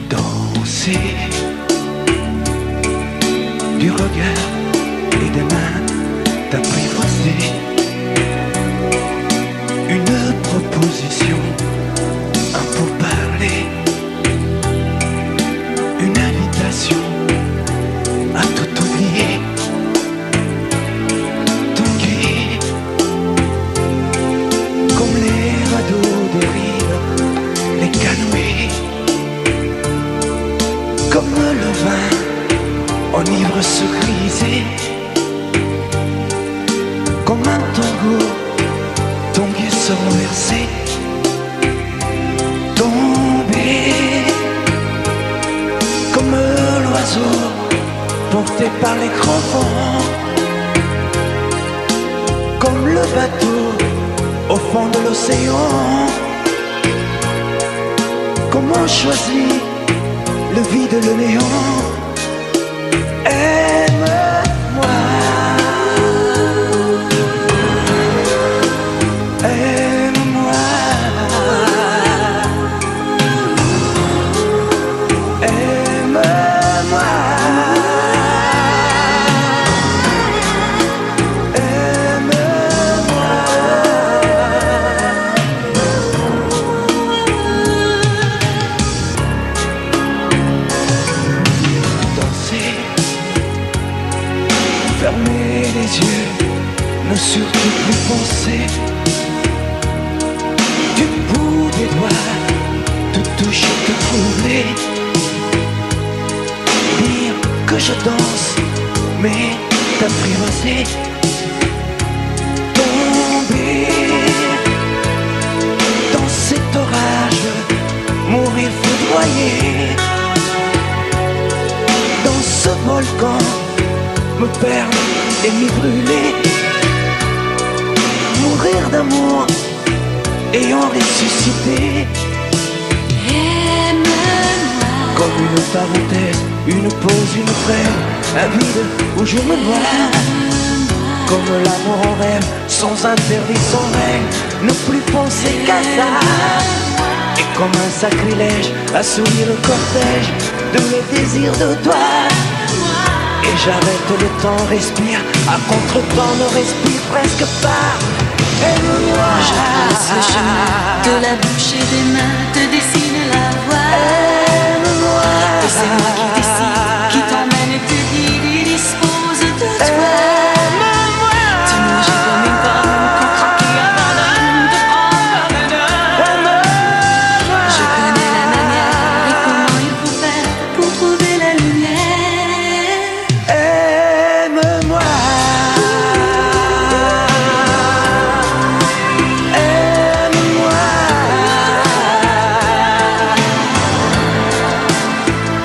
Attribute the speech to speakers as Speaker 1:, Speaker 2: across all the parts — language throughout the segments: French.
Speaker 1: danser du regard et des mains t'apprivoiser. Une proposition, un pourparler, une invitation à tout oublier. Tanguer comme les radeaux des rives, les canoës, comme le vin enivre se griser, comme un tango, tanguer se renverser, tomber comme l'oiseau porté par les grands vents, comme le bateau au fond de l'océan. Comment choisir le vide, le néant? Aime-moi, aime-moi, aime-moi, aime-moi. Danser, fermer les yeux, ne surtout plus penser. Du bout des doigts, te toucher, te troubler. Dire que je danse, mais t'apprivoiser. Tomber dans cet orage, mourir foudroyé. Dans ce volcan, me perdre et m'y brûler. Mourir d'amour et en ressusciter.
Speaker 2: Aime-moi
Speaker 1: Comme une parenthèse, une pause, une trêve, un vide où je me noie. Comme l'amour en rêve, sans interdit, sans règle, ne plus penser qu'à ça. Et comme un sacrilège, assouvir le cortège de mes désirs de toi. Et j'arrête le temps, respire, à contre-temps, ne respire presque pas. Aime-moi.
Speaker 2: Je trace le chemin de la bouche et des mains, te dessine la voie.
Speaker 1: Aime-moi.
Speaker 2: Et c'est moi qui décide, qui t'emmène et te guide, dispose de toi.
Speaker 1: Aime-moi.
Speaker 2: Tu me jettes comme une pomme, contraquée avant l'homme de prendre. Je connais la manière et comment il faut faire pour trouver la lumière.
Speaker 1: Aime-moi. Aime-moi.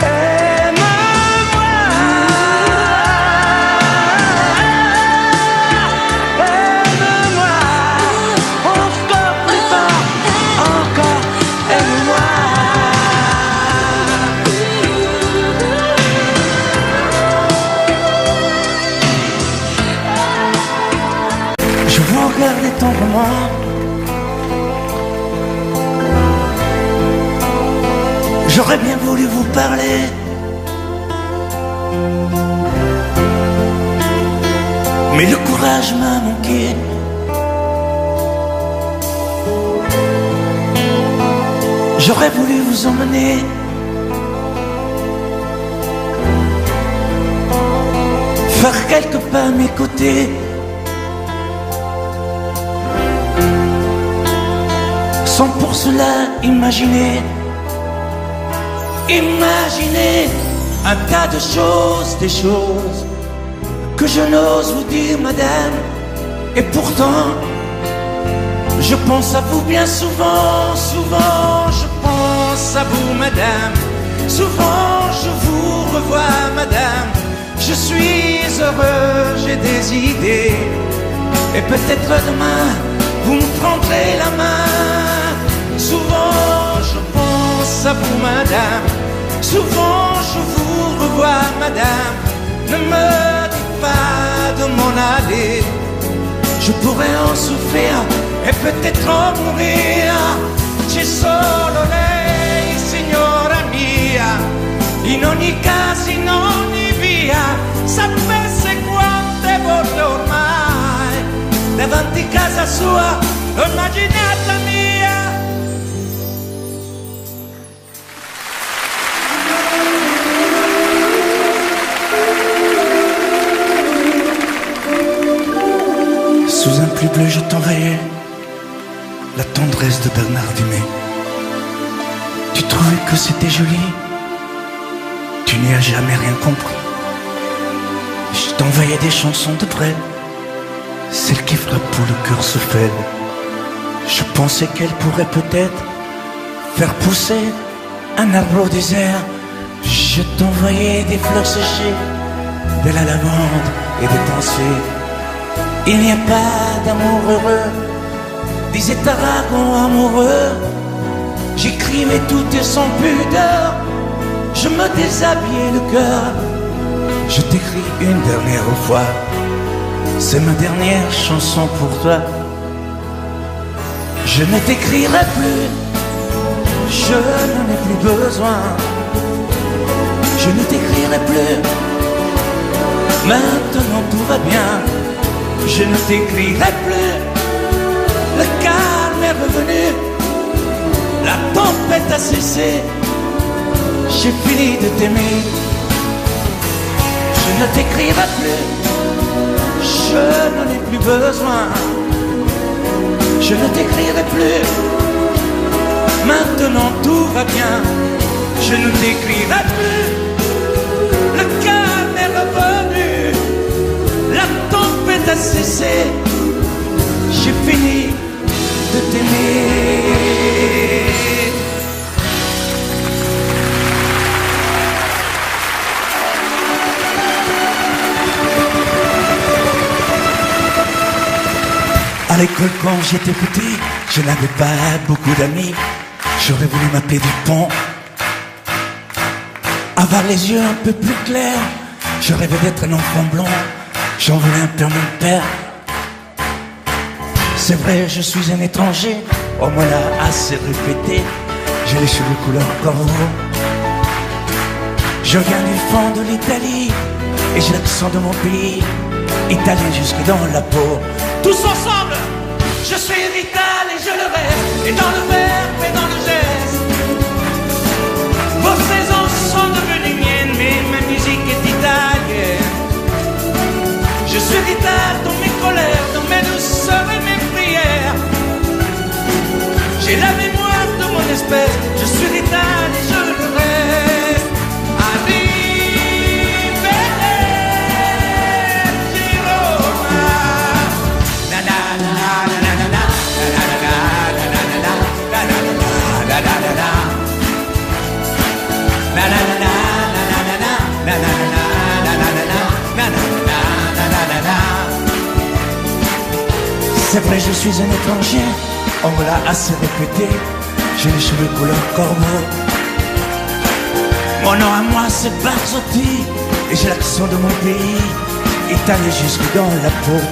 Speaker 1: Aime-moi. Encore plus fort. Encore. Aime-moi. Je vous regardais tendrement. J'aurais bien voulu vous parler. Mais le courage m'a manqué. J'aurais voulu vous emmener faire quelques pas à mes côtés. Sans pour cela imaginer un tas de choses, des choses que je n'ose vous dire, madame. Et pourtant, je pense à vous bien souvent, souvent je pense à vous, madame. Souvent je vous revois, madame. Je suis heureux, j'ai des idées. Et peut-être demain, vous me prendrez la main. Souvent je pense à vous, madame. Souvent je vous revois, madame. Ne me dites pas de m'en aller. Je pourrais en souffrir e peut-être en mourir. C'è solo lei, signora mia, sua, immaginata mia. Sous un pluie bleu, je t'envoyais la tendresse de Bernard Dumay. Tu trouvais que c'était joli, tu n'y as jamais rien compris. Je t'envoyais des chansons de près, celles qui frappent où le cœur se faible. Je pensais qu'elle pourrait peut-être faire pousser un arbre au désert. Je t'envoyais des fleurs séchées, de la lavande et des pensées. Il n'y a pas d'amour heureux, disait Aragon amoureux. J'écrivais tout et sans pudeur, je me déshabillais le cœur. Je t'écris une dernière fois, c'est ma dernière chanson pour toi. Je ne t'écrirai plus, je n'en ai plus besoin. Je ne t'écrirai plus, maintenant tout va bien. Je ne t'écrirai plus, le calme est revenu, la tempête a cessé, j'ai fini de t'aimer. Je ne t'écrirai plus, je n'en ai plus besoin. Je ne t'écrirai plus, maintenant tout va bien. Je ne t'écrirai plus, le calme est revenu, la tempête a cessé, j'ai fini de t'aimer. À l'école quand j'étais petit, je n'avais pas beaucoup d'amis. J'aurais voulu m'appeler Dupont, avoir les yeux un peu plus clairs. Je rêvais d'être un enfant blond, j'en voulais un peu à mon père. C'est vrai, je suis un étranger, on me l'a assez répété. J'ai les cheveux couleur corbeau. Je viens du fond de l'Italie et j'ai l'accent de mon pays, italien jusque dans la peau. Tous ensemble, je suis vital et je le reste, et dans le verbe et dans le geste. Vos saisons sont devenues miennes, mais ma musique est italienne. Je suis vital dans mes colères, dans mes douceurs et mes prières. J'ai la mémoire de mon espèce, je suis vital et je le reste. C'est vrai, je suis un étranger, on me l'a assez répété. J'ai les cheveux couleur corbeau. Mon nom à moi c'est Barzotti, et j'ai l'accent de mon pays, italien jusque dans la peau.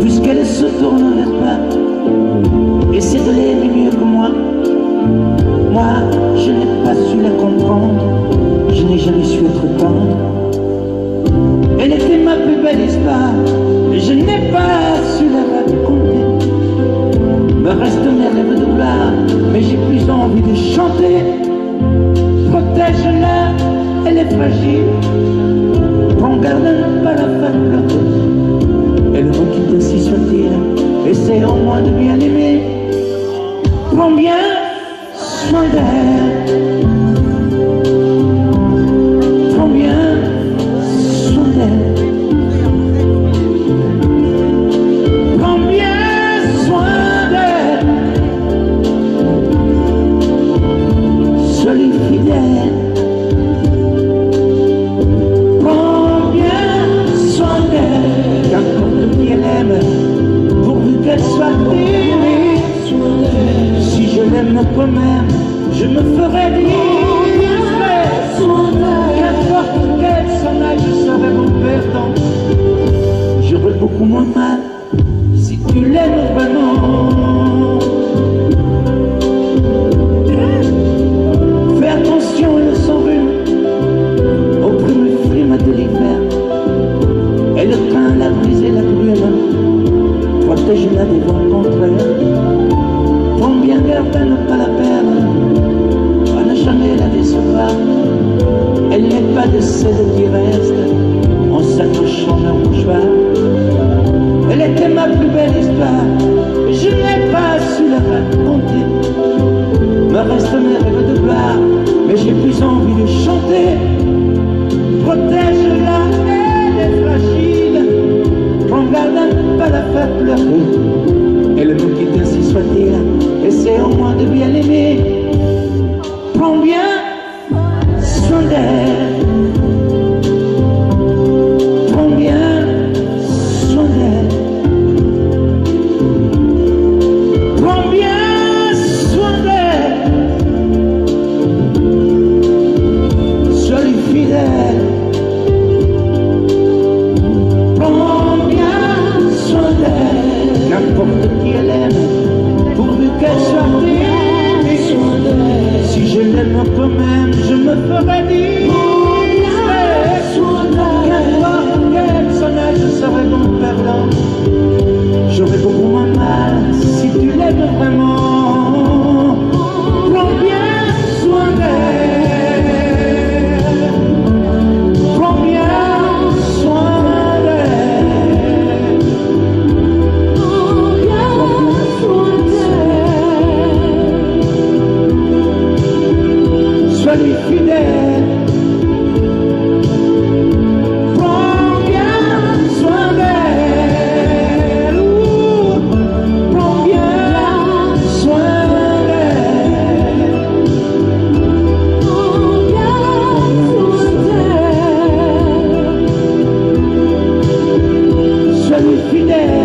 Speaker 1: Puisqu'elle se tourne vers toi, essaie de l'aimer mieux que moi. Moi, je n'ai pas su la comprendre, je n'ai jamais su être tendre. Elle était ma plus belle histoire, et je n'ai pas su la raconter. Me restent mes rêves de gloire, mais j'ai plus envie de chanter. Protège-la, elle est fragile, prends garde à ne pas la faire pleurer. Elle requitte ainsi soit-il, essaie au moins de bien aimer. Prends bien soin d'elle, prends bien soin d'elle, prends bien ferai discret. Qu'importe qu'elle s'en aille, je serai mon perdant. J'aurais beaucoup moins mal si tu l'aimes vraiment. Fais attention, elle s'en rhume au brume frime de l'hiver. Et le train l'a brisé la brume, protège-la des vents contraires. Prends bien garde à ne pas la perdre, à ne jamais la décevoir. Elle n'est pas de celles qui restent en s'accrochant à un mouchoir. Elle était ma plus belle histoire, je n'ai pas su la raconter. Me restent mes rêves de gloire, mais j'ai plus envie de chanter. Protège-la, elle est fragile. Prends garde à ne pas la faire pleurer. Et le mot qui ainsi soit-il, essaie au moins de bien l'aimer. Prends bien soin d'elle. Prends bien soin d'elle. Prends bien soin d'elle. Sois lui fidèle. Prends bien soin d'elle. N'importe qui elle aime, pourvu qu'elle soit aimée. Si je l'aime un peu même, je me ferai discret. Qu'importe qu'elle s'en aille, je serai mon perdant. J'aurai beaucoup moins mal si tu l'aimes vraiment. Prends bien soin d'elle. Prends bien soin d'elle. Prends bien soin d'elle. Sois lui fidèle. Prends bien soin d'elle. Prends bien soin d'elle. Prends bien soin d'elle. Sois lui fidèle.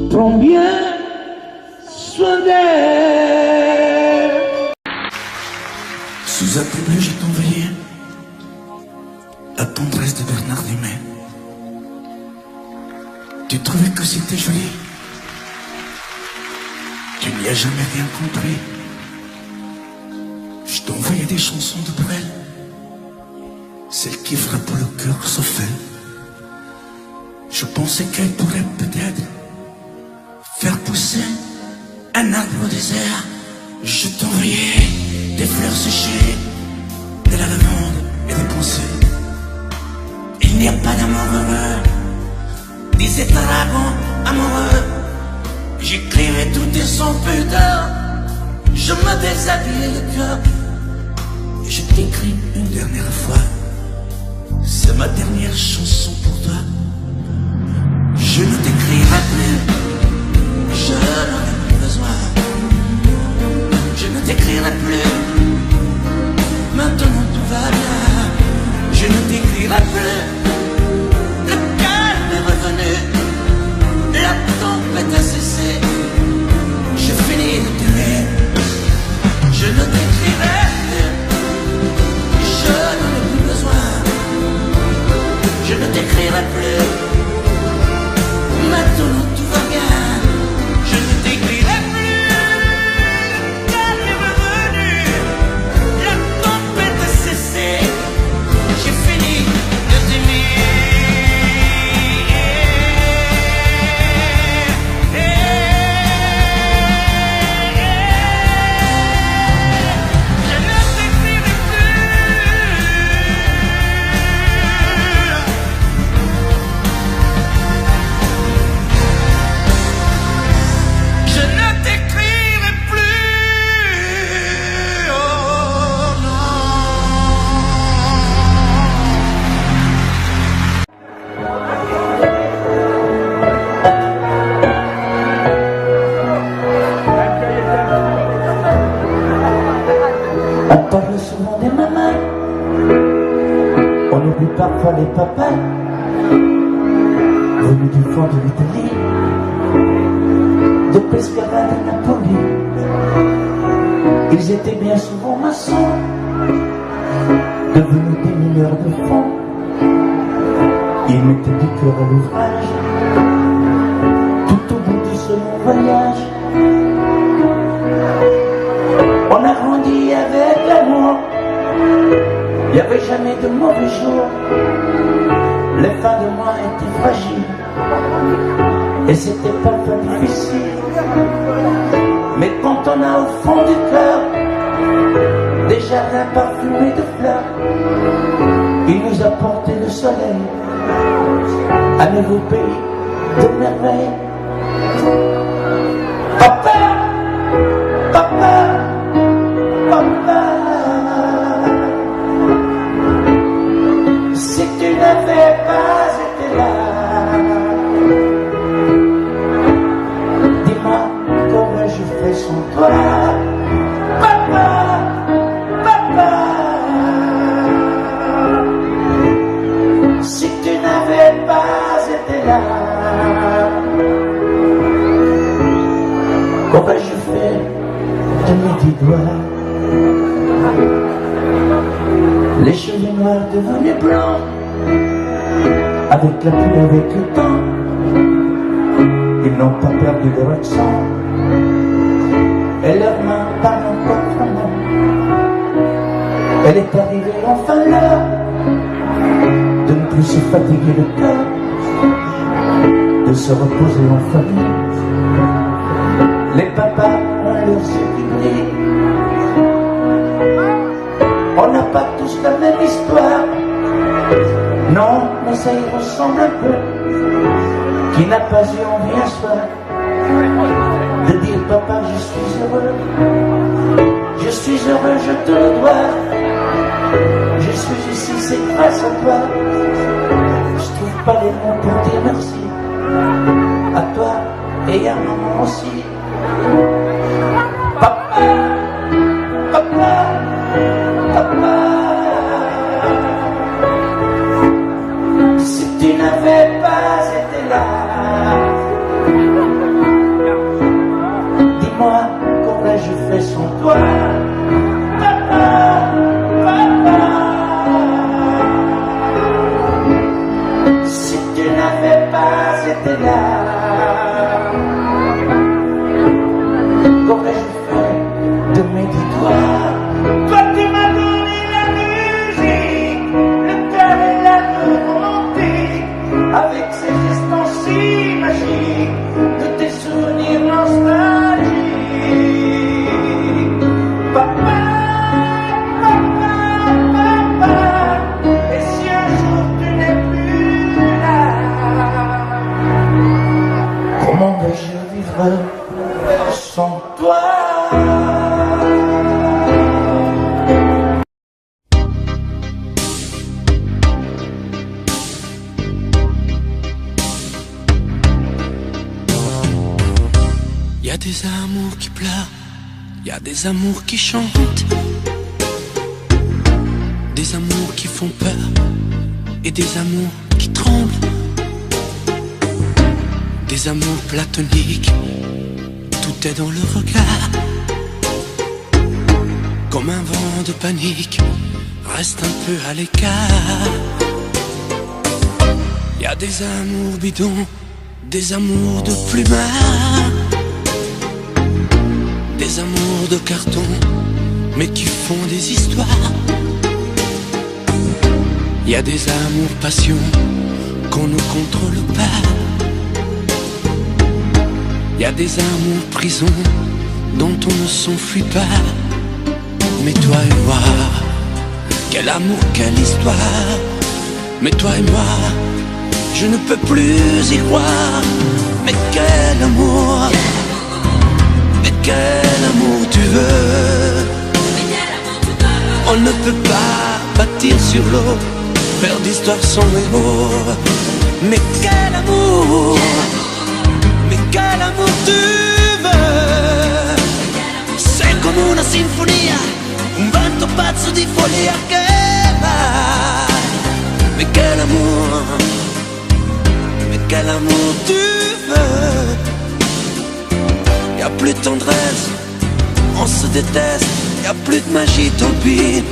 Speaker 1: Prends bien soin d'elle.
Speaker 3: Sous un bleu, je t'envoyais la tendresse de Bernard Dumais. Tu trouvais que c'était joli. Tu n'y as jamais rien compris. Je t'envoyais des chansons de Brel, celles qui frappent le cœur sauf elle. Je pensais qu'elle pourrait peut-être faire pousser un arbre au désert. Je t'envoyais des fleurs séchées, de la lavande et des pensées. Il n'y a pas d'amour heureux, disait un dragon amoureux. J'écrivais tout et sans pudeur, je me déshabillais le cœur. Et je t'écris une dernière fois, c'est ma dernière chanson pour toi. Je ne t'écrirai plus, je n'en ai plus besoin. Je ne t'écrirai plus, maintenant tout va bien. Je ne t'écrirai plus, le calme est revenu, la tempête a cessé. Je finis de t'aimer, je ne t'écrirai plus, je n'en ai plus besoin. Je ne t'écrirai plus, maintenant tout va bien. Je ne t'écrirai plus, le calme est revenu, la tempête a cessé. J'ai fini de t'aimer. Je ne t'écrirai plus. Je ne t'écrirai plus. Oh non.
Speaker 1: On parle souvent des mamans, on oublie parfois les papas, venus du fond de l'Italie, de Pescara à Napoli. Ils étaient bien souvent maçons, devenus des mineurs de fond. Ils mettaient du cœur à l'ouvrage, tout au bout de ce long voyage. On a grandi avec l'amour, il n'y avait jamais de mauvais jours. Les fins de mois étaient fragiles, et c'était parfois difficile. Mais quand on a au fond du cœur des jardins parfumés de fleurs, il nous a porté le soleil, un nouveau pays de merveilles. Papa, papa, papa, si tu n'avais pas été là, dis-moi comment je fais sans toi. Papa, papa, si tu n'avais pas été là, qu'aurais-je fait de mes 10 doigts? Les cheveux noirs devenus blancs, avec la pluie, avec le temps, ils n'ont pas perdu leur accent, et leurs mains parlent encore vraiment. Elle est arrivée enfin l'heure de ne plus se fatiguer le cœur, de se reposer en famille. Les papas ont leurs yeux qui brillent. On n'a pas tous la même histoire, non, mais ça y ressemble un peu. Qui n'a pas eu envie un soir de dire papa, je suis heureux, je suis heureux, je te le dois. Je suis ici, c'est grâce à toi. Je trouve pas les mots pour dire merci à toi et à maman aussi. Papa, papa, papa, si tu n'avais pas été là, dis-moi qu'aurais-je fait sans toi. Papa, papa, si tu n'avais pas été là, qu'aurais-je fait de mes 10 doigts? Toi tu m'as donné la musique, le cœur et la romantique, avec ces instants si magiques, de tes souvenirs nostalgiques. Papa, papa, papa, et si un jour tu n'es plus là, comment vais-je vivre sans toi?
Speaker 3: Y a des amours qui pleurent, y a des amours qui chantent, des amours qui font peur et des amours qui tremblent, des amours platoniques, tout est dans le regard. Comme un vent de panique, reste un peu à l'écart. Y a des amours bidons, des amours de plumard, des amours de carton, mais qui font des histoires. Y a des amours passion qu'on ne contrôle pas. Y a des amours prison dont on ne s'enfuit pas. Mais toi et moi, quel amour, quelle histoire. Mais toi et moi, je ne peux plus y croire. Mais quel amour, mais quel amour tu veux. On ne peut pas bâtir sur l'eau, faire d'histoire son héros. Mais quel amour, mais quel amour tu veux. C'est come una sinfonia, un vento pazzo di follia che va. Mais quel amour tu veux. Y'a plus de tendresse,
Speaker 1: on se déteste, y a plus de magie, tant pis.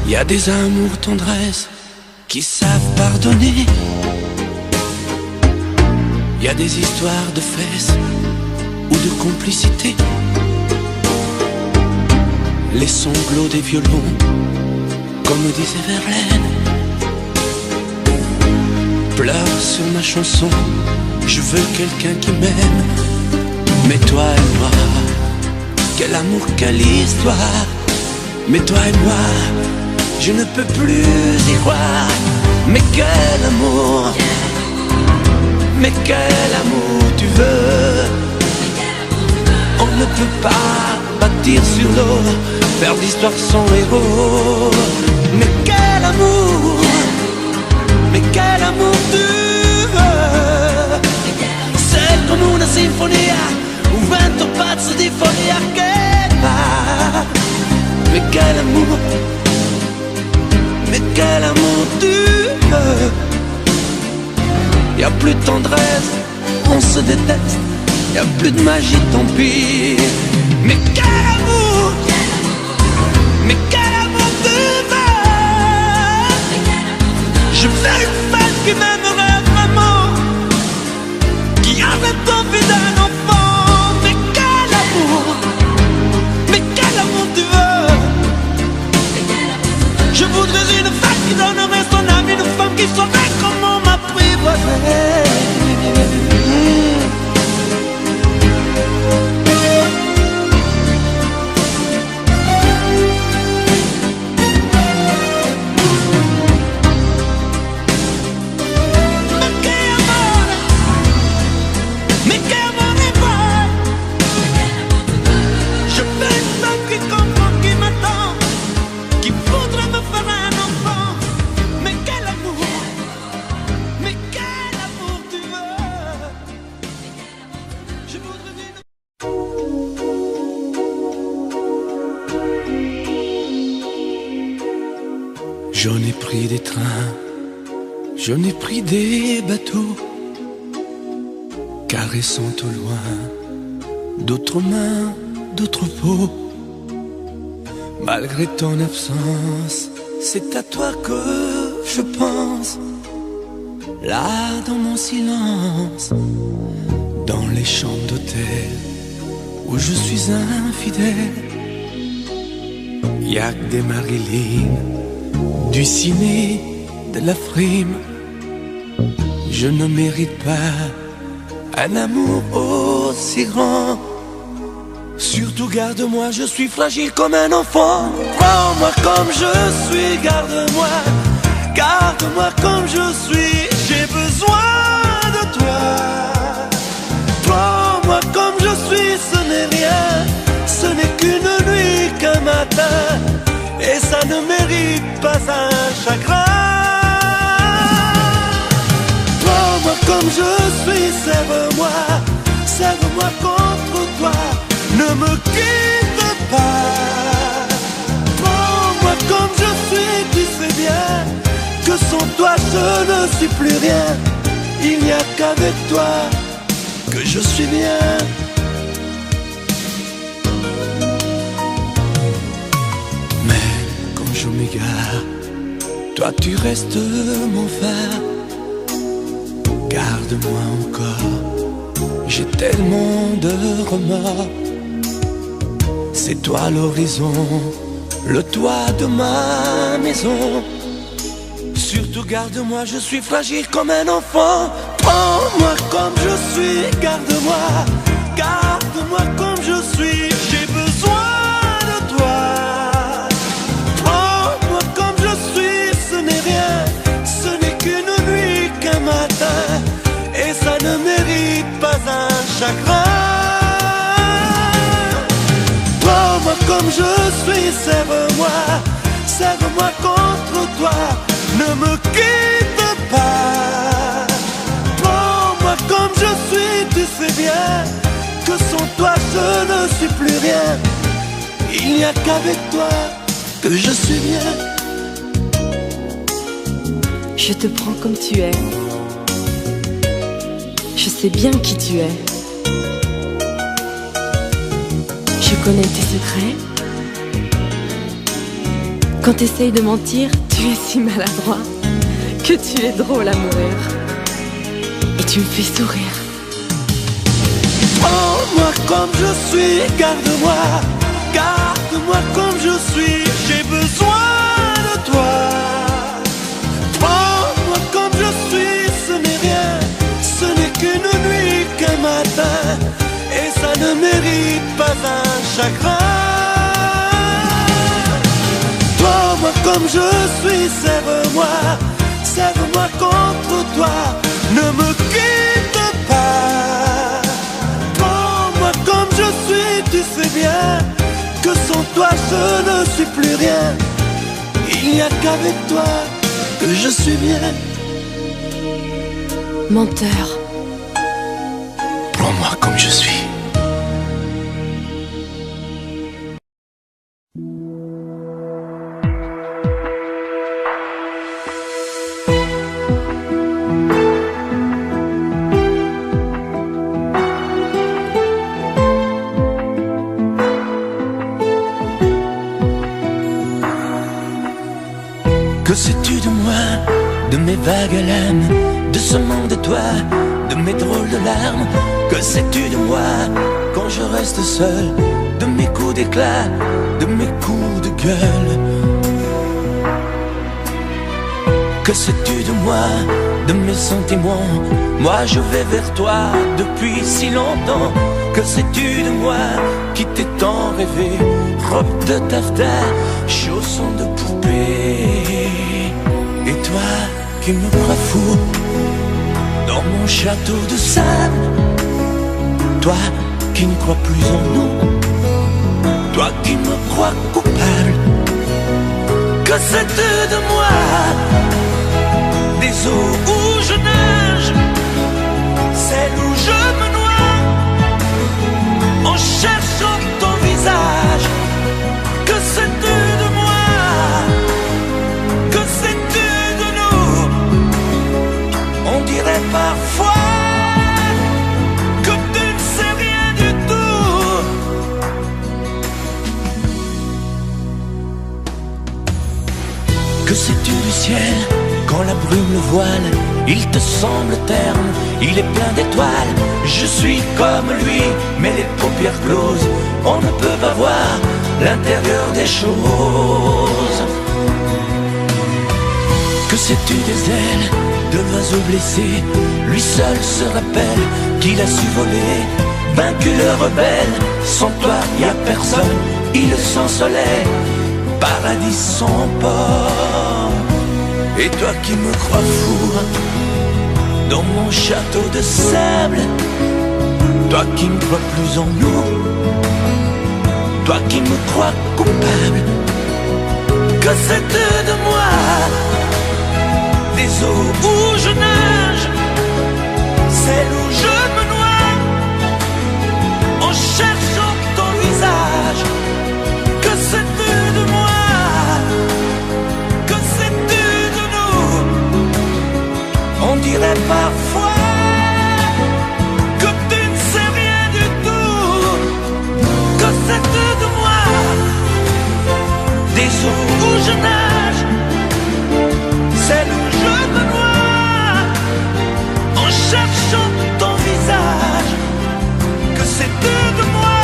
Speaker 1: Y a des amours tendresse qui savent pardonner. Y a des histoires de fesses ou de complicité. Les sanglots des violons, comme disait Verlaine. Pleure sur ma chanson, je veux quelqu'un qui m'aime. Mais toi et moi, quel amour, quelle histoire. Mais toi et moi, je ne peux plus y croire. Mais quel amour, mais quel amour tu veux. On ne peut pas bâtir sur l'eau, faire d'histoire sans héros. Mais quel amour, mais quel amour tu veux. Sei come una sinfonia, un vento pazzo di follia che va. Mais quel amour, mais quel amour tu veux. Y a plus de tendresse, on se déteste. Y a plus de magie, tant pis. Mais quel amour, mais quel amour tu veux. Je veux une femme qui m'aimerait vraiment, qui arrête envie d'un enfant. Mais quel amour, mais quel amour tu veux. Je voudrais une femme qui donnerait son âme, une femme qui saurait comment m'apprivoiser. J'en ai pris des trains, j'en ai pris des bateaux, caressant au loin d'autres mains, d'autres peaux. Malgré ton absence, c'est à toi que je pense. Là dans mon silence, dans les chambres d'hôtel où je suis infidèle, y'a que des Marilyn, du ciné, de la frime. Je ne mérite pas un amour aussi grand. Surtout garde-moi, je suis fragile comme un enfant. Prends-moi comme je suis, garde-moi. Garde-moi comme je suis, j'ai besoin de toi. Prends-moi comme je suis, ce n'est rien. Ce n'est qu'une nuit, qu'un matin. Et ça ne mérite pas un chagrin. Prends-moi comme je suis, serre-moi. Serre-moi contre toi. Ne me quitte pas. Prends-moi comme je suis, tu sais bien que sans toi je ne suis plus rien. Il n'y a qu'avec toi que je suis bien. Je m'égare, toi tu restes mon phare. Garde-moi encore, j'ai tellement de remords. C'est toi l'horizon, le toit de ma maison. Surtout garde-moi, je suis fragile comme un enfant. Prends-moi comme je suis, garde-moi. Garde-moi comme je suis, j'ai besoin de toi. Et ça ne mérite pas un chagrin. Prends-moi comme je suis, serre-moi. Serre-moi contre toi. Ne me quitte pas. Prends-moi comme je suis, tu sais bien que sans toi je ne suis plus rien. Il n'y a qu'avec toi que je suis bien.
Speaker 4: Je te prends comme tu es. Je sais bien qui tu es. Je connais tes secrets. Quand t'essayes de mentir, tu es si maladroit que tu es drôle à mourir. Et tu me fais sourire.
Speaker 1: Prends-moi comme je suis, garde-moi, garde-moi comme je suis, j'ai besoin de toi. Prends-moi comme je suis, ce n'est rien, ce n'est qu'une nuit, qu'un matin, et ça ne mérite pas un chagrin. Prends-moi comme je suis, serre-moi, serre-moi contre toi, ne me quitte pas. Prends-moi comme je suis, tu sais bien que sans toi je ne suis plus rien. Il n'y a qu'avec toi que je suis bien.
Speaker 4: Menteur.
Speaker 3: Prends-moi comme je suis.
Speaker 1: Que sais-tu de moi, de mes vagues haleines, de ce manque de toi, de mes drôles de larmes? Que sais-tu de moi quand je reste seul, de mes coups d'éclat, de mes coups de gueule? Que sais-tu de moi, de mes sentiments? Moi je vais vers toi depuis si longtemps. Que sais-tu de moi qui t'ai tant rêvé? Robe de taffetas, chaussons de poupée. Et toi qui me crois fou dans mon château de sable, toi qui ne crois plus en nous, toi qui me crois coupable. Que sais-tu de moi, des eaux où je nage, celles où je me noie, en cherchant ton visage? Que sais-tu de moi, que sais-tu de nous? On dirait parfois que tu ne sais rien du tout. Que sais-tu du ciel quand la brume le voile? Il te semble terne, il est plein d'étoiles. Je suis comme lui, mais les paupières closes, on ne peut pas voir l'intérieur des choses. Que sais-tu des ailes de l'oiseau blessé? Lui seul se rappelle qu'il a su voler, vaincu le rebelle. Sans toi y a personne, île sans soleil, paradis sans port. Et toi qui me crois fou dans mon château de sable, toi qui ne crois plus en nous, toi qui me crois coupable. Que sais-tu de moi, des eaux où je nage, celles où je me noie, en cherchant ton visage? Que sais-tu de moi, que sais-tu de nous? On dirait parfois que tu ne sais rien du tout. Que sais-tu de moi, des eaux où je nage, celles où je me noie, en cherchant ton visage? Que sais-tu de moi?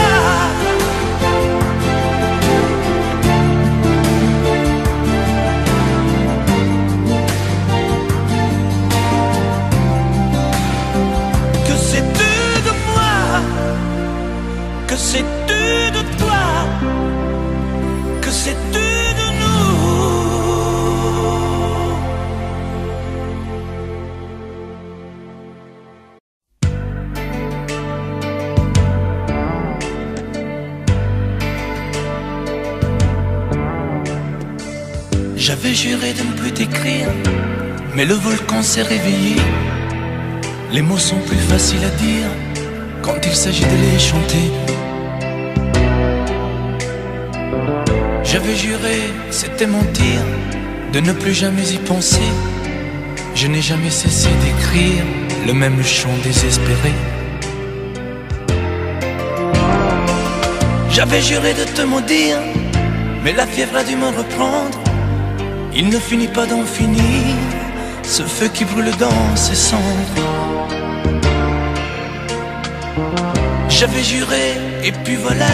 Speaker 1: Que sais-tu de moi? Que sais-tu de toi? Que sais-tu de nous? J'avais juré de ne plus t'écrire, mais le volcan s'est réveillé. Les mots sont plus faciles à dire quand il s'agit de les chanter. J'avais juré, c'était mentir, de ne plus jamais y penser. Je n'ai jamais cessé d'écrire le même chant désespéré. J'avais juré de te maudire, mais la fièvre a dû me reprendre. Il ne finit pas d'en finir, ce feu qui brûle dans ses cendres. J'avais juré, et puis voilà,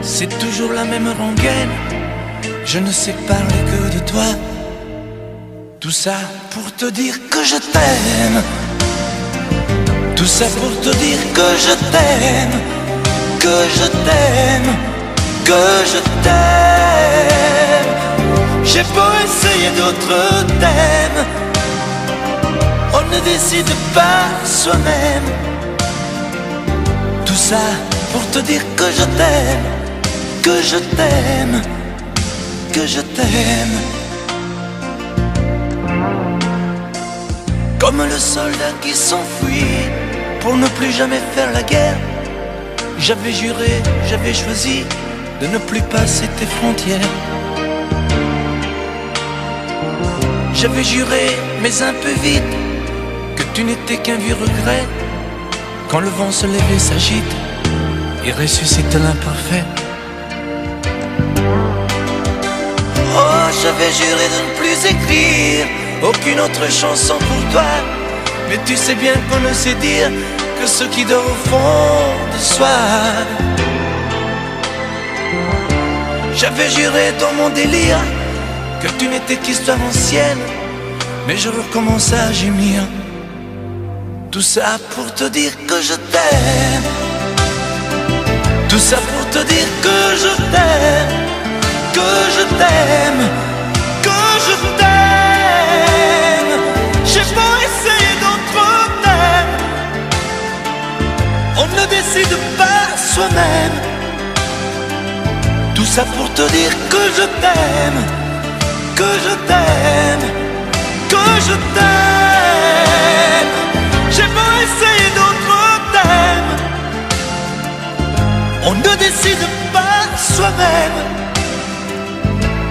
Speaker 1: c'est toujours la même rengaine. Je ne sais parler que de toi. Tout ça pour te dire que je t'aime. Tout ça pour te dire que je t'aime. Que je t'aime. Que je t'aime. J'ai beau essayer d'autres thèmes, on ne décide pas soi-même. Tout ça pour te dire que je t'aime. Que je t'aime. Que je t'aime. Comme le soldat qui s'enfuit pour ne plus jamais faire la guerre. J'avais juré, j'avais choisi de ne plus passer tes frontières. J'avais juré, mais un peu vite, que tu n'étais qu'un vieux regret. Quand le vent se lève et s'agite, il ressuscite l'imparfait. Oh, j'avais juré de ne plus écrire aucune autre chanson pour toi. Mais tu sais bien qu'on ne sait dire que ce qui dort au fond de soi. J'avais juré dans mon délire que tu n'étais qu'histoire ancienne, mais je recommence à gémir. Tout ça pour te dire que je t'aime. Tout ça pour te dire que je t'aime. Que je t'aime. Que je t'aime. J'ai beau essayer d'autres thèmes, on ne décide pas soi-même. Tout ça pour te dire que je t'aime. Que je t'aime. Que je t'aime. J'ai beau essayer d'autres thèmes, on ne décide pas soi-même.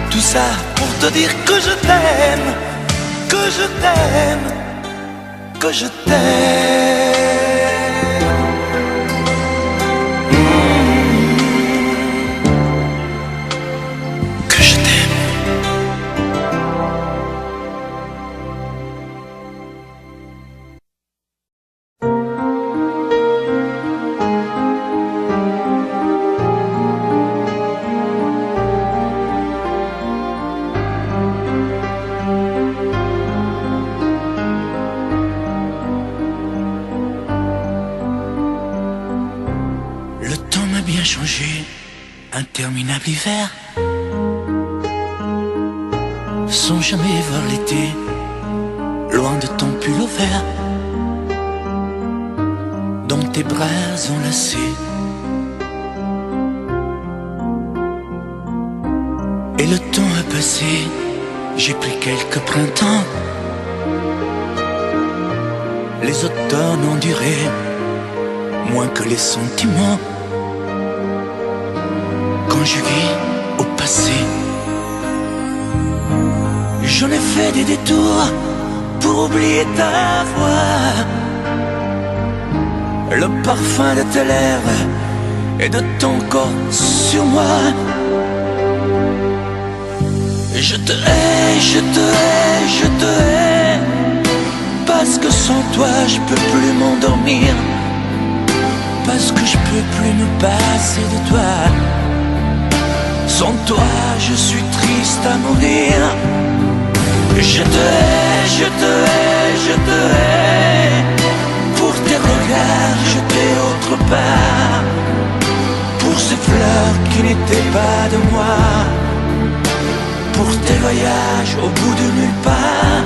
Speaker 1: Tout ça pour te dire que je t'aime. Que je t'aime. Que je t'aime. Interminable hiver, sans jamais voir l'été, loin de ton pull au vert, dans tes bras enlacés. Et le temps a passé, j'ai pris quelques printemps. Les automnes ont duré moins que les sentiments. Quand je vis au passé, j'en ai fait des détours pour oublier ta voix, le parfum de tes lèvres et de ton corps sur moi. Je te hais, je te hais, je te hais, parce que sans toi je peux plus m'endormir, parce que je peux plus me passer de toi. Sans toi, je suis triste à mourir. Je te hais, je te hais, je te hais, pour tes regards jetés autre part, pour ces fleurs qui n'étaient pas de moi, pour tes voyages au bout de nulle part.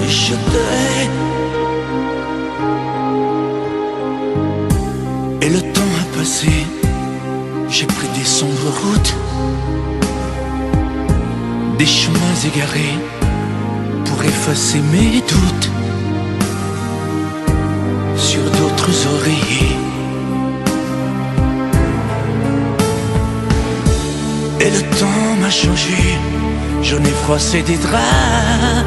Speaker 1: Je te hais. Et le temps a passé, j'ai pris des sombres routes, des chemins égarés pour effacer mes doutes sur d'autres oreillers. Et le temps m'a changé, j'en ai froissé des draps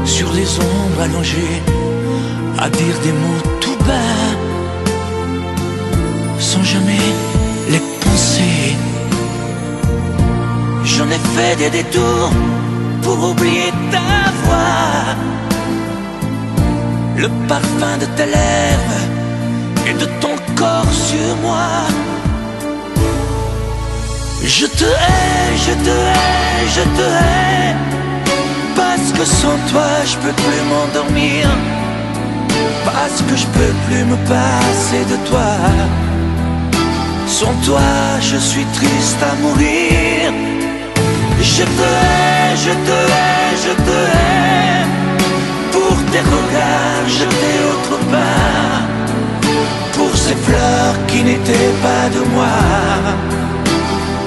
Speaker 1: sur les ombres allongées, à dire des mots tout bas, sans jamais fais des détours pour oublier ta voix, le parfum de tes lèvres et de ton corps sur moi. Je te hais, je te hais, je te hais, parce que sans toi je peux plus m'endormir, parce que je peux plus me passer de toi. Sans toi je suis triste à mourir. Je te hais, je te hais, je te hais, pour tes regards jetés autre part, pour ces fleurs qui n'étaient pas de moi,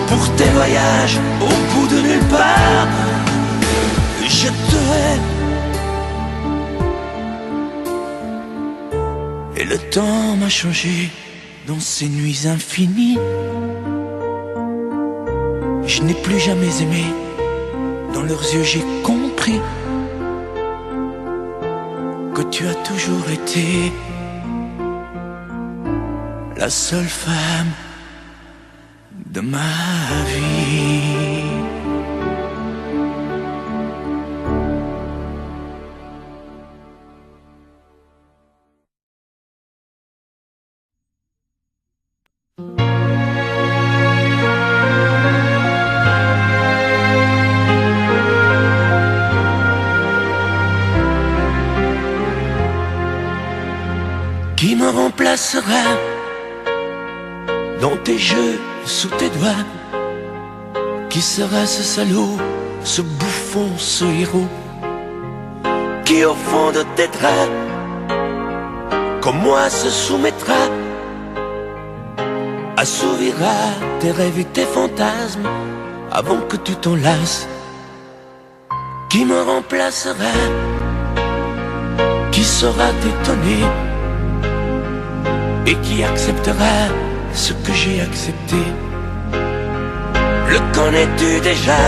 Speaker 1: pour tes voyages au bout de nulle part. Je te hais. Et le temps m'a changé dans ces nuits infinies. Je n'ai plus jamais aimé, dans leurs yeux j'ai compris que tu as toujours été la seule femme de ma vie. Qui me remplacera dans tes jeux, sous tes doigts? Qui sera ce salaud, ce bouffon, ce héros, qui au fond de tes draps, comme moi, se soumettra, assouvira tes rêves et tes fantasmes avant que tu t'en lasses? Qui me remplacera? Qui saura t'étonner et qui acceptera ce que j'ai accepté? Le connais-tu déjà,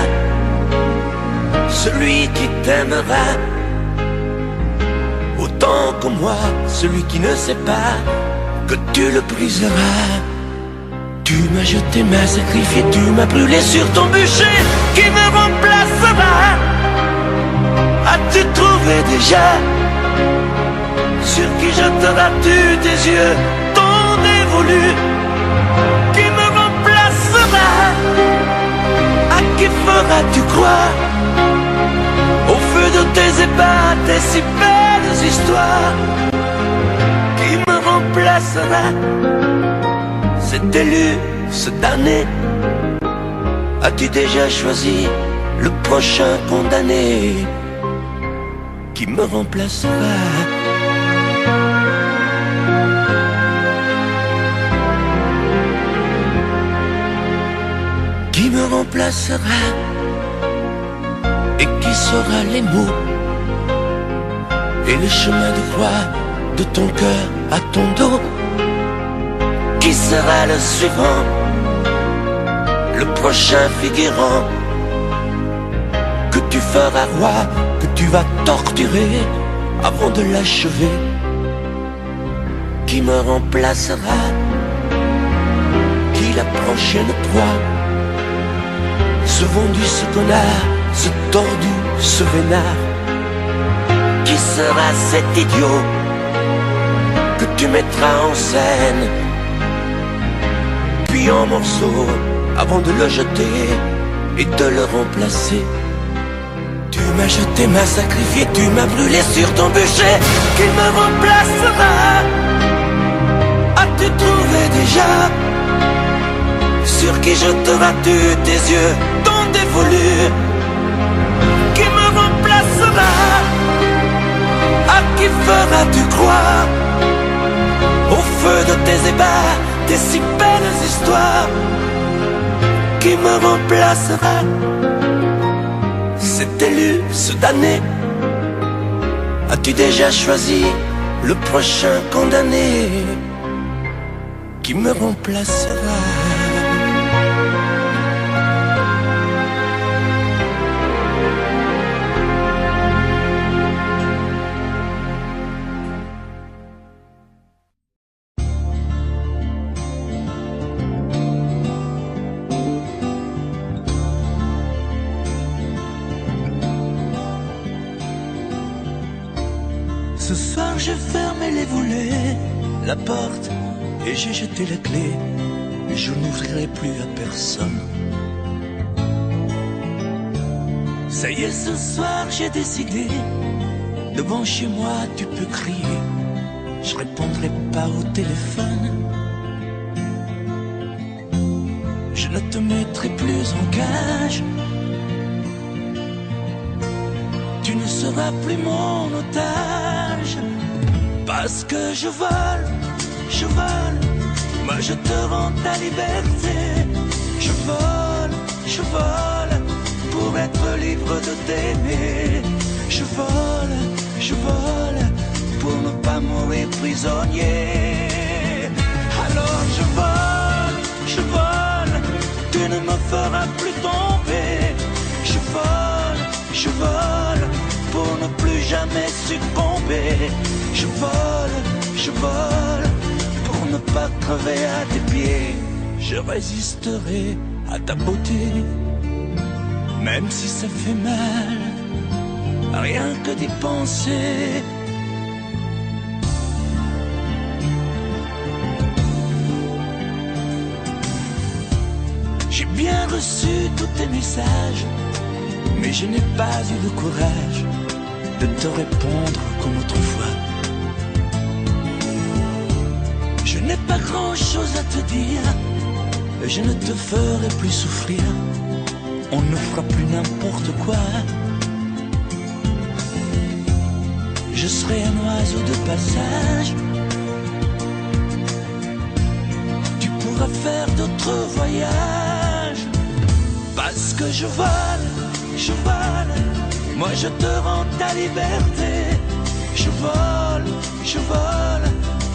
Speaker 1: celui qui t'aimera autant que moi, celui qui ne sait pas que tu le briseras? Tu m'as jeté, m'as sacrifié, tu m'as brûlé sur ton bûcher. Qui me remplacera? As-tu trouvé déjà sur qui jetteras-tu tes yeux ton dévolu? Qui me remplacera? À qui feras-tu croire au feu de tes ébats, tes si belles histoires? Qui me remplacera? Cet élu, ce damné, as-tu déjà choisi le prochain condamné? Qui me remplacera? Qui me remplacera? Et qui saura les mots et le chemin de croix de ton cœur à ton dos? Qui sera le suivant, le prochain figurant que tu feras roi, que tu vas torturer avant de l'achever? Qui me remplacera? Qui la prochaine proie? Ce vendu, ce connard, ce tordu, ce vénard? Qui sera cet idiot que tu mettras en scène, puis en morceaux, avant de le jeter et de le remplacer? Tu m'as jeté, m'as sacrifié, tu m'as brûlé sur ton bûcher. Qui me remplacera? As-tu trouvé déjà sur qui jetteras-tu tes yeux ton dévolu? Qui me remplacera? À qui feras-tu croire au feu de tes ébats, tes si belles histoires? Qui me remplacera? Cet élu, ce damné, as-tu déjà choisi le prochain condamné? Qui me remplacera? j'ai fermé les volets, la porte, et j'ai jeté la clé. Je n'ouvrirai plus à personne. Ça y est, ce soir j'ai décidé. Devant chez moi tu peux crier, je répondrai pas au téléphone. Je ne te mettrai plus en cage. Tu ne seras plus mon otage. Parce que je vole, moi je te rends ta liberté. Je vole, pour être libre de t'aimer. Je vole, pour ne pas mourir prisonnier. Alors je vole, tu ne me feras plus tomber. Je vole, pour ne plus jamais succomber. Je vole, pour ne pas crever à tes pieds. Je résisterai à ta beauté, même si ça fait mal, rien que d'y penser. J'ai bien reçu tous tes messages, mais je n'ai pas eu le courage de te répondre comme autrefois. Je n'ai pas grand-chose à te dire, je ne te ferai plus souffrir. On ne fera plus n'importe quoi. Je serai un oiseau de passage. Tu pourras faire d'autres voyages. Parce que je vole, moi je te rends ta liberté. Je vole,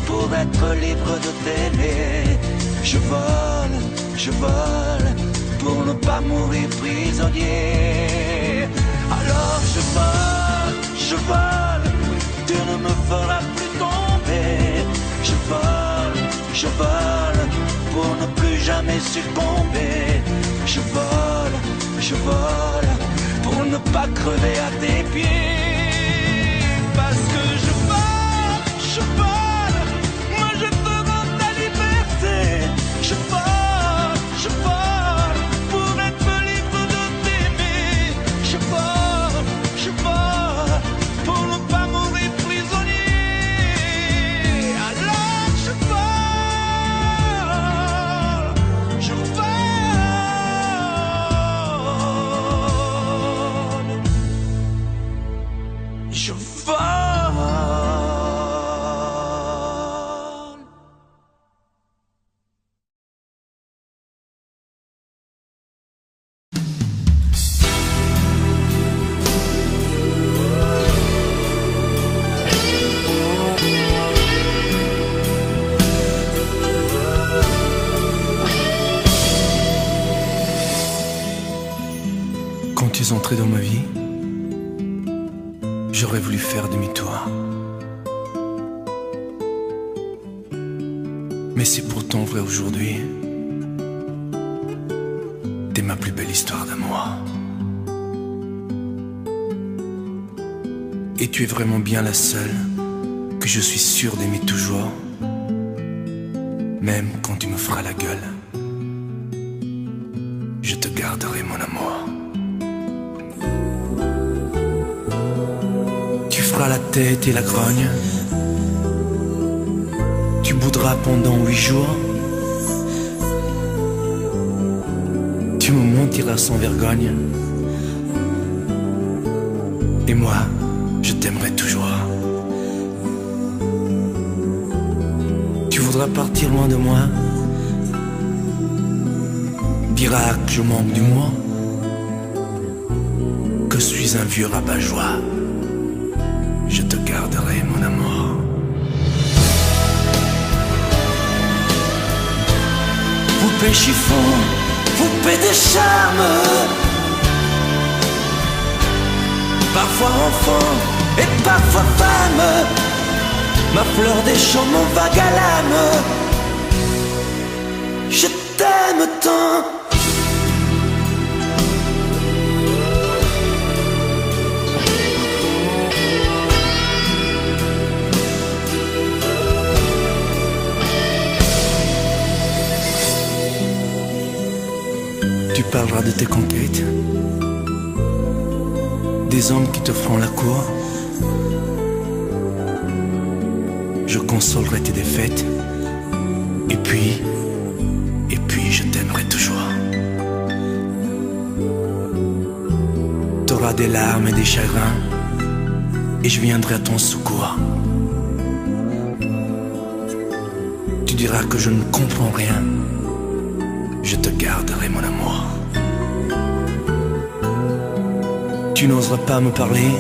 Speaker 1: pour être libre de t'aimer. Je vole, pour ne pas mourir prisonnier. Alors je vole, tu ne me feras plus tomber. Je vole, pour ne plus jamais succomber. Je vole, pour ne pas crever à tes pieds. Parce que je vole, moi je te rends ta liberté. Je vole, pour être libre de t'aimer. Je vole, pour ne pas mourir prisonnier. Alors je vole, je vole.
Speaker 3: Quand tu es entré dans ma vie, j'aurais voulu faire demi-tour. Mais c'est pourtant vrai aujourd'hui. T'es ma plus belle histoire d'amour. Et tu es vraiment bien la seule que je suis sûr d'aimer toujours. Même quand tu me feras la gueule, je te garderai mon amour. Tu feras la tête et la grogne. Tu bouderas pendant 8 jours. Tu me mentiras sans vergogne. Et moi, je t'aimerai toujours. Tu voudras partir loin de moi. Diras que je manque d'humour, que je suis un vieux rabat-joie. Je te garderai mon amour.
Speaker 1: Poupée chiffon, poupée des charmes, parfois enfant et parfois femme, ma fleur des champs, mon vague à l'âme. Je t'aime tant.
Speaker 3: Tu parleras de tes conquêtes, des hommes qui te feront la cour. Je consolerai tes défaites. Et puis je t'aimerai toujours. T'auras des larmes et des chagrins, et je viendrai à ton secours. Tu diras que je ne comprends rien, je te garderai mon amour. Tu n'oseras pas me parler,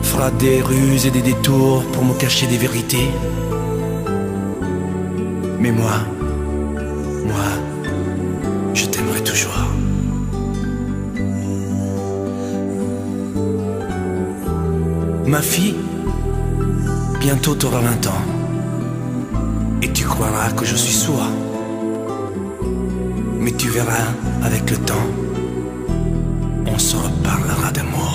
Speaker 3: feras des ruses et des détours pour me cacher des vérités. Mais moi, je t'aimerai toujours. Ma fille, bientôt t'auras 20 ans, et tu croiras que je suis sourd. Mais tu verras, avec le temps, on se reparlera d'amour.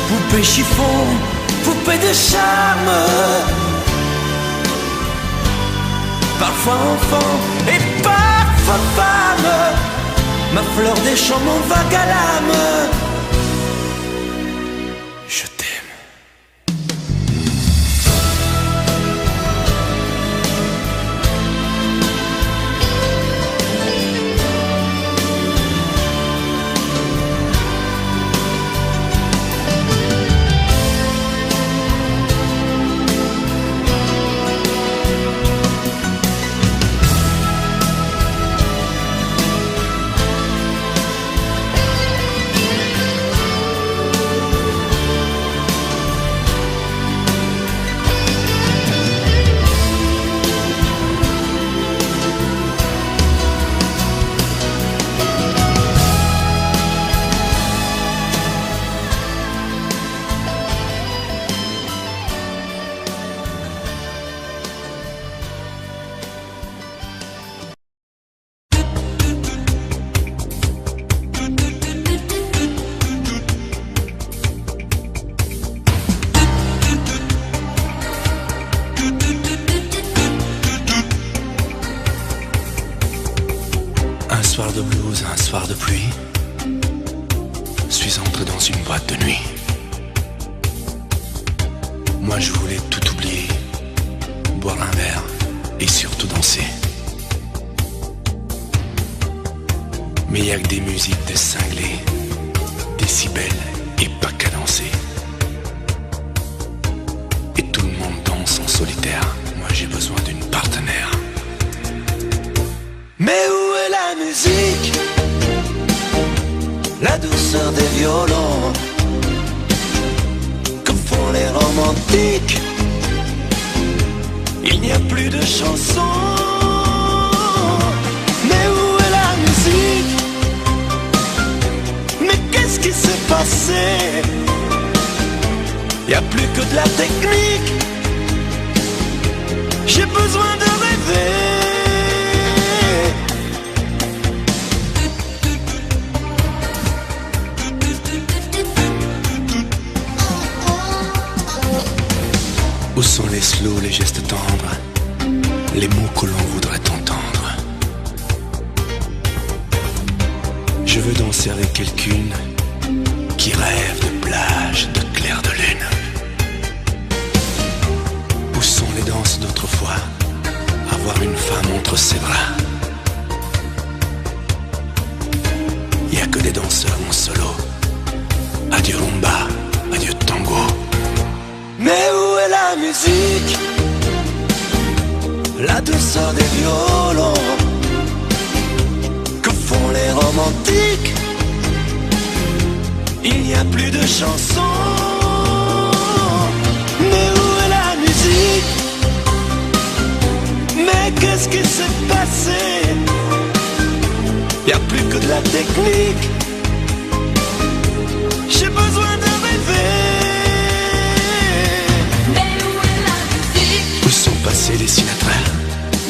Speaker 1: Poupée chiffon, poupée de charme, parfois enfant et parfois femme, ma fleur des champs, mon vague à l'âme.
Speaker 3: Je t'aime. Un soir de blues, un soir de pluie, suis entré dans une boîte de nuit. Moi je voulais tout oublier, boire un verre et surtout danser. Mais y a que des musiques de cinglés, décibels et pas cadencés. Et tout le monde danse en solitaire, moi j'ai besoin d'une partenaire.
Speaker 1: Mais où est la musique, la douceur des violons, que font les romantiques? Il n'y a plus de chansons. Mais où est la musique? Mais qu'est-ce qui s'est passé? Il n'y a plus que de la technique. J'ai besoin de rêver.
Speaker 3: Où sont les slows, les gestes tendres, les mots que l'on voudrait entendre? Je veux danser avec quelqu'une qui rêve de plage, de clair de lune. Où sont les danses d'autrefois, avoir une femme entre ses bras? Y a que des danseurs en solo. Adieu rumba, adieu tango.
Speaker 1: Mais où est la musique, la douceur des violons, que font les romantiques? Il n'y a plus de chansons. Mais où est la musique? Mais qu'est-ce qui s'est passé? Il n'y a plus que de la technique. J'ai besoin de rêver.
Speaker 3: Passés les Sinatra,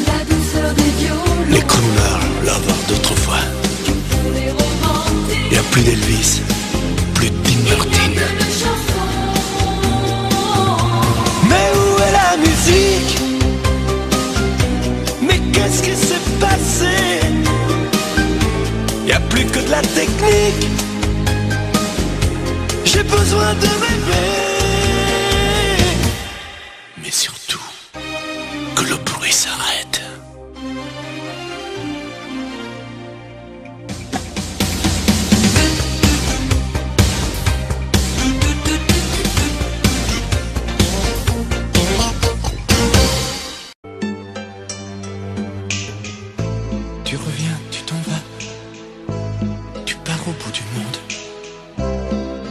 Speaker 2: La douceur des violons,
Speaker 3: les crooners, lovers d'autrefois. Y a plus d'Elvis, plus de Dean Martin.
Speaker 1: Mais où est la musique,
Speaker 3: de rêver. Mais surtout, que le bruit s'arrête. Tu reviens, tu t'en vas, tu pars au bout du monde.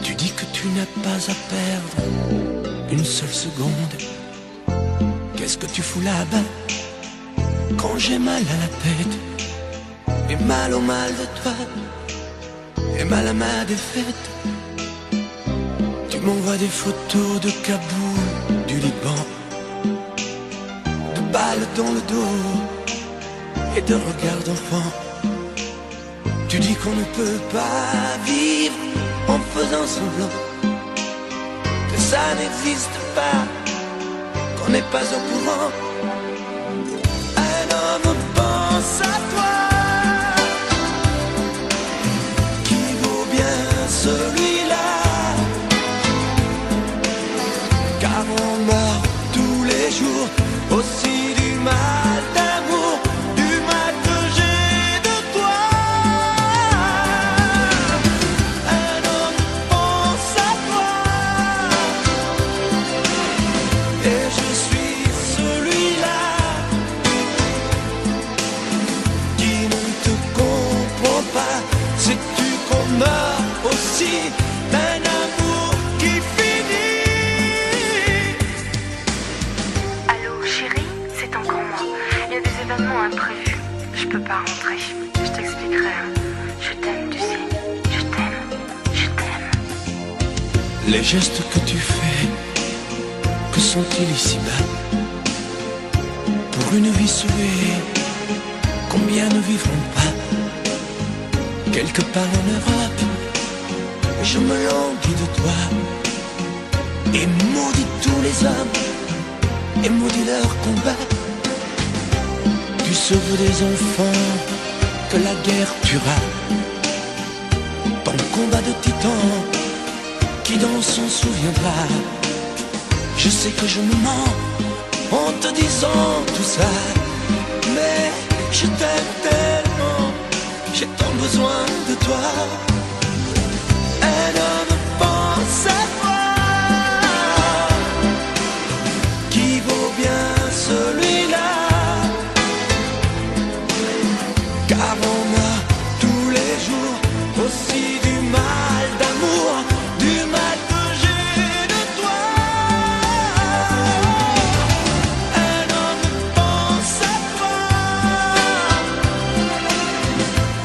Speaker 3: Tu dis que tu n'as pas à perdre une seule seconde. Qu'est-ce que tu fous là-bas quand j'ai mal à la tête, et mal au mal de toi, et mal à ma défaite? Tu m'envoies des photos de Kaboul, du Liban, de balles dans le dos et de regards d'enfant. Tu dis qu'on ne peut pas vivre en faisant semblant, que ça n'existe pas, qu'on n'est pas au courant. Un homme pense à toi, qui vaut bien celui-là, car on meurt tous les jours aussi du mal d'amour, du mal que j'ai de toi. Un homme pense à toi, et je suis celui-là qui ne te comprend pas. Sais-tu qu'on meurt aussi d'un amour qui finit?
Speaker 5: Allô chérie, c'est encore moi. Il y a des événements imprévus. Je peux pas rentrer. Je t'expliquerai. Je t'aime, tu sais. Je t'aime. Je t'aime.
Speaker 3: Les gestes que tu fais, que sont-ils ici-bas? Pour une vie sauvée, combien ne vivront pas? Quelque part en Europe, je me languis de toi, et maudis tous les hommes, et maudis leur combat. Tu sauves des enfants que la guerre tuera. Ton combat de titan, qui donc s'en souviendra? Je sais que je me mens en te disant tout ça, mais je t'aime tellement, j'ai tant besoin de toi. Un homme pense à toi, qui vaut bien celui-là, car on a tous les jours aussi du mal d'amour, du mal que j'ai de toi. Un homme pense à toi,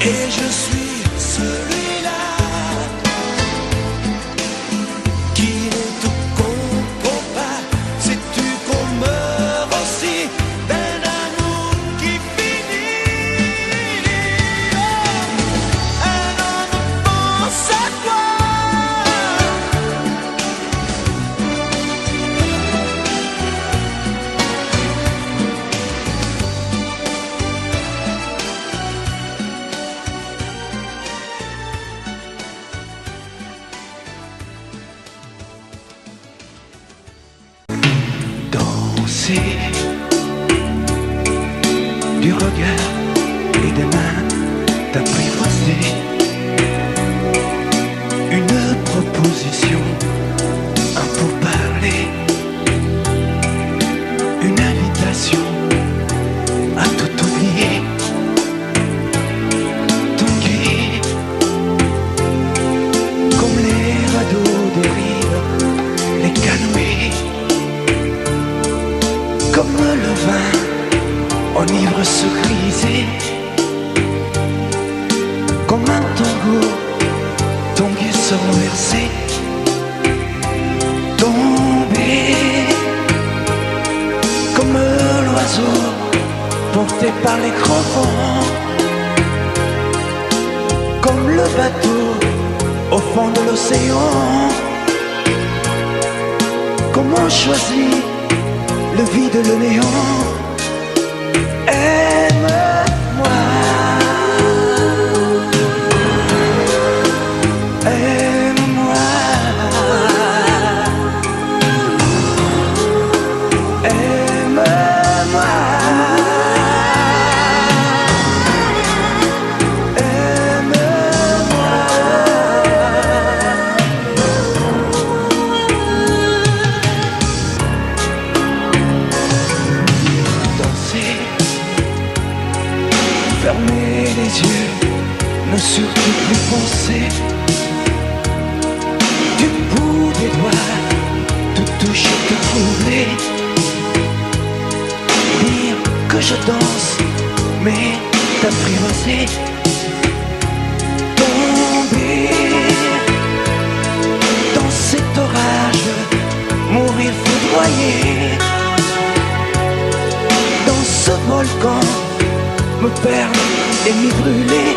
Speaker 3: et je suis celui-là qui ne te comprend pas. Sais-tu qu'on meurt aussi d'un amour qui finit? Un homme pense à toi, danser du regard et des mains t'apprivoiser. Une proposition, un pourparler, une invitation à tout oublier. Tanguer comme les radeaux des rives, les canoës, comme le vin enivre se griser, comme un tango, tanguer se renverser, tomber comme l'oiseau porté par les grands vents, comme le bateau au fond de l'océan. Comment choisir le vide, le néant? Aime-moi, aime-moi.
Speaker 1: penser du bout des doigts, tout toucher, te troubler, dire que je danse, mais t'apprivoiser, tomber dans cet orage, mourir foudroyé, dans ce volcan, me perdre et m'y brûler,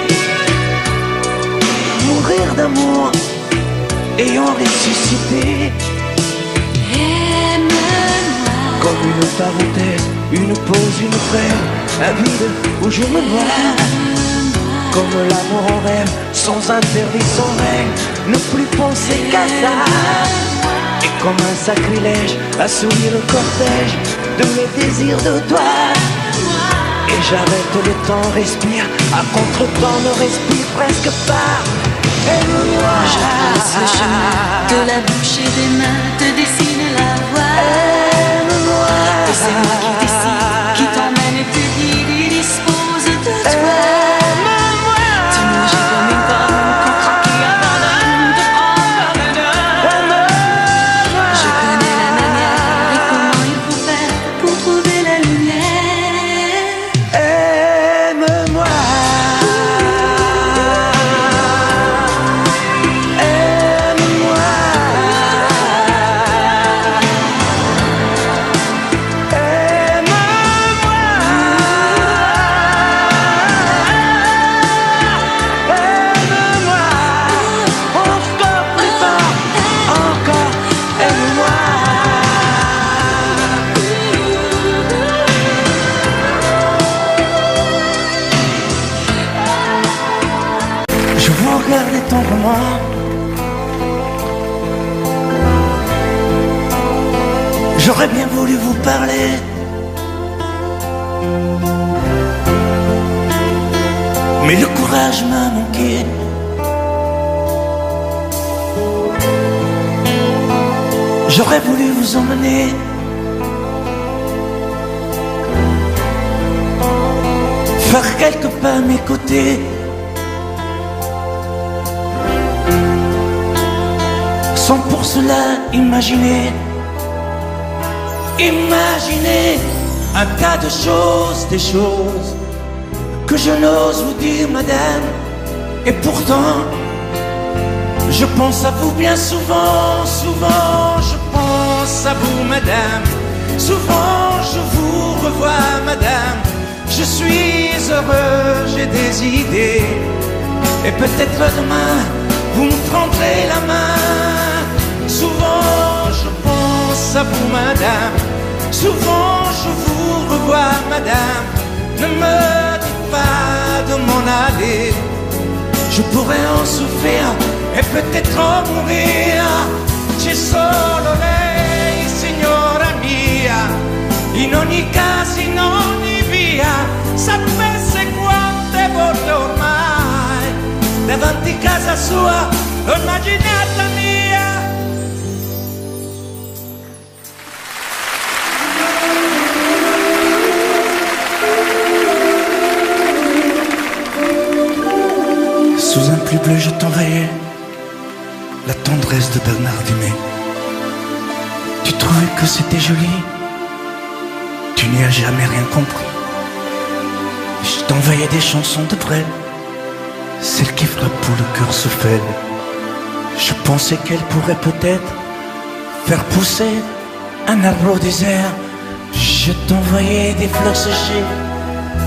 Speaker 1: mourir d'amour et en ressusciter.
Speaker 2: Aime-moi
Speaker 1: comme une parenthèse, une pause, une trêve, un vide où je me noie. Comme l'amour en rêve, sans interdit, sans règle, ne plus penser qu'à ça. Et comme un sacrilège, assouvir le cortège de mes désirs de toi. Et j'arrête le temps, respire, à contre-temps, ne respire presque pas. Aime-moi.
Speaker 2: Je trace le chemin de la bouche et des mains, te dessine la voie.
Speaker 1: Aime-moi.
Speaker 2: Et c'est moi qui décide, qui t'emmène et te guide et dispose de toi. Tu me jettes comme une pomme, contre qui abandonne encore un homme. Je connais la manière et comment il faut faire pour trouver la lumière.
Speaker 1: Aime-moi. Je vous regardais tendrement, j'aurais bien voulu vous parler, mais le courage m'a manqué. J'aurais voulu vous emmener faire quelques pas à mes côtés, sans pour cela imaginer un tas de choses, des choses que je n'ose vous dire, madame. Et pourtant, je pense à vous bien souvent, souvent je pense à vous, madame. Souvent je vous revois, madame. Je suis heureux, j'ai des idées, et peut-être demain vous me prendrez la main. Souvent je pense à vous, madame. Souvent je vous revois, madame. Ne me dites pas de m'en aller, je pourrais en souffrir et peut-être en mourir. C'è solo lei, signora mia, in ogni caso, in ogni via. Sapesse quante volte ormai davanti casa sua l'ho immaginata mia. Sous un pluie bleu, je t'envoyais la tendresse de Bernard Dumay. Tu trouvais que c'était joli, tu n'y as jamais rien compris. Je t'envoyais des chansons de Brel, celles qui frappent où le cœur se fêle. Je pensais qu'elle pourrait peut-être faire pousser un arbre au désert. Je t'envoyais des fleurs séchées,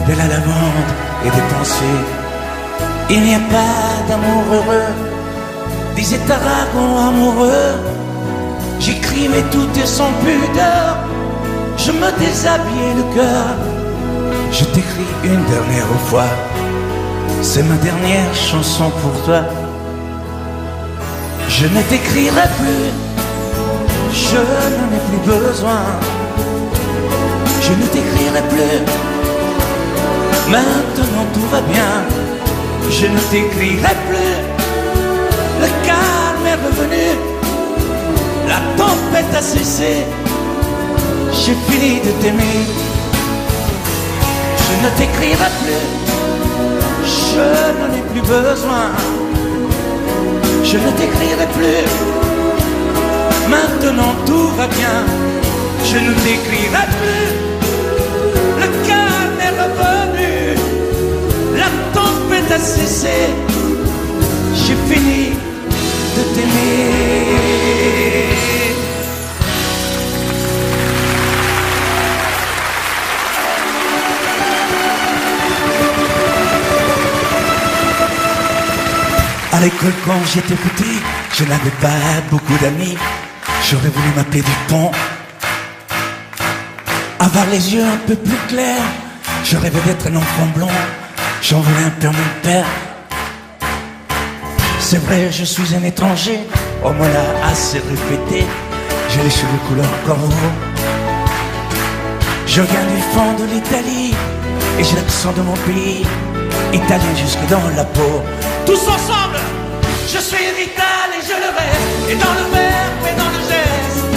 Speaker 1: de la lavande et des pensées. Il n'y a pas d'amour heureux, disait Aragon amoureux. J'écrivais tout et sans pudeur, je me déshabillais le cœur. Je t'écris une dernière fois, c'est ma dernière chanson pour toi. Je ne t'écrirai plus, je n'en ai plus besoin. Je ne t'écrirai plus, maintenant tout va bien. Je ne t'écrirai plus, le calme est revenu, la tempête a cessé, j'ai fini de t'aimer. Je ne t'écrirai plus, je n'en ai plus besoin. je ne t'écrirai plus. Maintenant tout va bien, je ne t'écrirai plus. Le calme est revenu, la tempête a cessé. J'ai fini de t'aimer. À l'école quand j'étais petit, je n'avais pas beaucoup d'amis. J'aurais voulu m'appeler Dupont, avoir les yeux un peu plus clairs. Je rêvais d'être un enfant blond, j'en voulais un peu à mon père. C'est vrai, je suis un étranger, on me l'a assez répété. J'ai les cheveux couleur corbeau. Je viens du fond de l'Italie et j'ai l'accent de mon pays, italien jusque dans la peau. Tous ensemble, je suis vital et je le reste, et dans le verbe et dans le geste.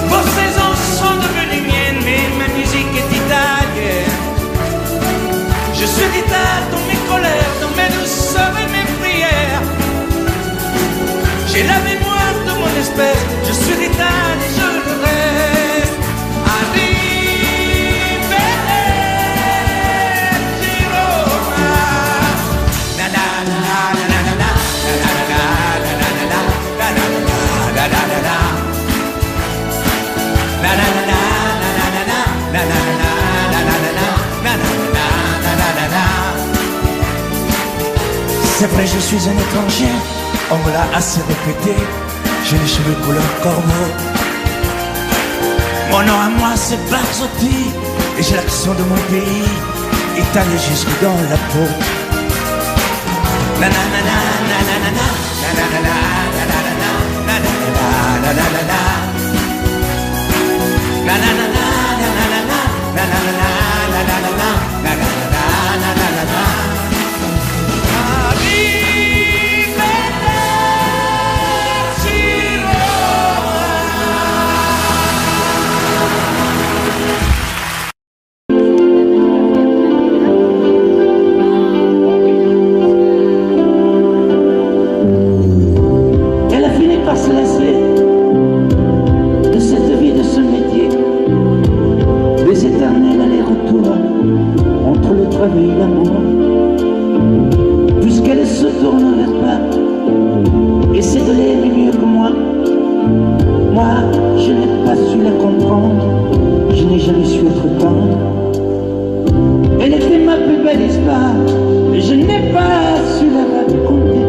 Speaker 1: Vos saisons sont devenues miennes, mais ma musique est italienne. Je suis vital dans mes colères, dans mes douceurs et mes prières. J'ai la mémoire de mon espèce, je suis vital et je le reste. C'est vrai, je suis un étranger, on me l'a assez répété. J'ai les cheveux couleur corbeau. Mon nom à moi c'est Barzotti, et j'ai l'accent de mon pays, italien jusque dans la peau. La la la la la la la la la la la la la la la la la la. La la la la la la la la la la la la la la la la. Puisqu'elle se tourne vers toi, essaie de l'aimer mieux que moi. Moi, je n'ai pas su la comprendre, je n'ai jamais su être tendre. Elle était ma plus belle histoire, mais je n'ai pas su la raconter.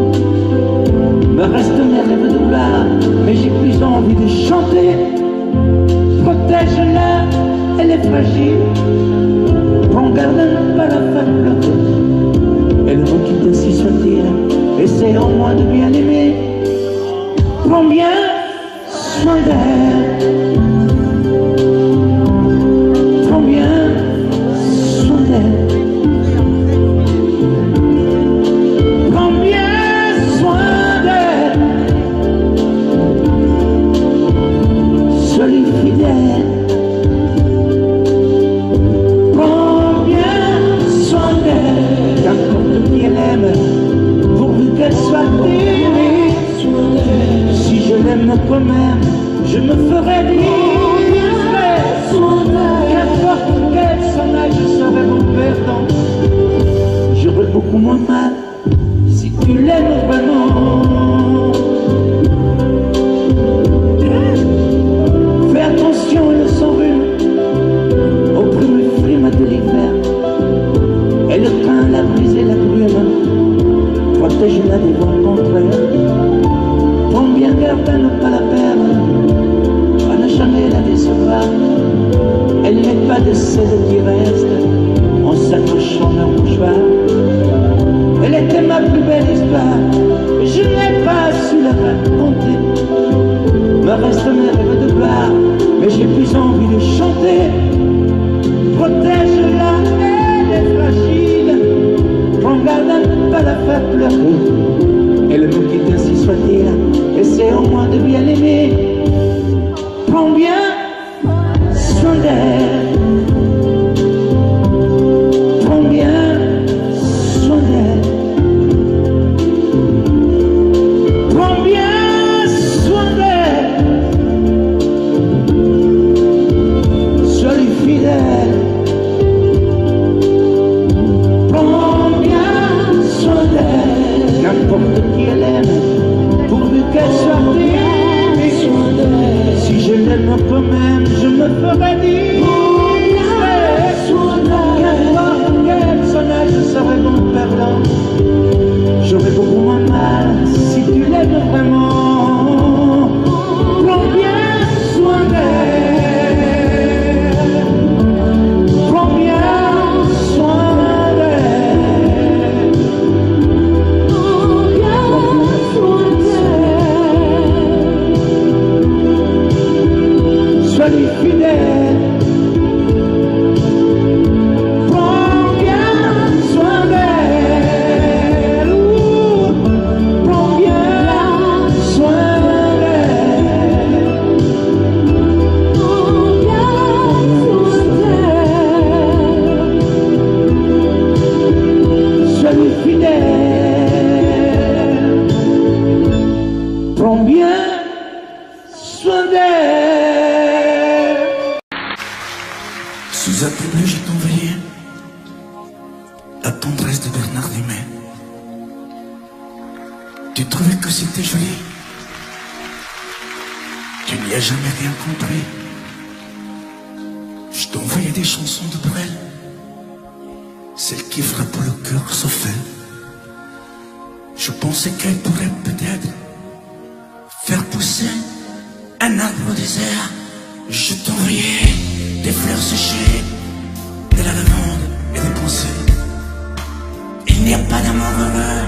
Speaker 1: Me restent mes rêves de gloire, mais j'ai plus envie de chanter. Protège-la, elle est fragile, prends garde à ne pas la faire pleurer. Elle veut quitter si soit-il, essaie au moins de bien l'aimer. Prends bien soin d'elle. Prends bien soin d'elle. Prends bien soin d'elle. Sois-lui fidèle. Pourvu qu'elle soit aimée. Si je l'aime toi-même, je me ferai discret. Qu'importe qu'elle s'en aille, je serai mon perdant. J'aurai beaucoup moins mal si tu l'aimes vraiment. Fais attention, elle s'enrhume au premier frime de l'hiver. Elle craint la brise et la brume, protège-la des vents contraires. Prends bien garde à ne pas la perdre, à ne jamais la décevoir. Elle n'est pas de celles qui restent en s'accrochant leur mouchoir. Elle était ma plus belle histoire, mais je n'ai pas su la raconter. Me restent mes rêves de gloire, mais j'ai plus envie de chanter. Protège-la, elle est fragile, prends garde à ne pas la faire pleurer. Elle me quitte ainsi soit-il, essaie au moins de bien l'aimer. Prends bien soin d'elle. Prends bien soin d'elle. toi-même, je me ferai dire. Quel sonnet, je serais bon perdant. J'aurais beaucoup moins mal si tu l'aimes vraiment. Prends bien soin d'elle. Prends bien soin d'elle. Prends bien soin d'elle. Sois-lui fidèle. Prends bien soin d'elle.
Speaker 3: Sous un bleu, je t'envoyais la tendresse de Bernard Dumais. Tu trouvais que c'était joli. Tu n'y as jamais rien compris. Je t'envoyais des chansons de Brel, celles qui frappent le cœur sauf elle. Je pensais qu'elle pourrait peut-être faire pousser un arbre au désert. Je t'envoyais des fleurs séchées, de la lavande et des pensées. Il n'y a pas d'amour heureux,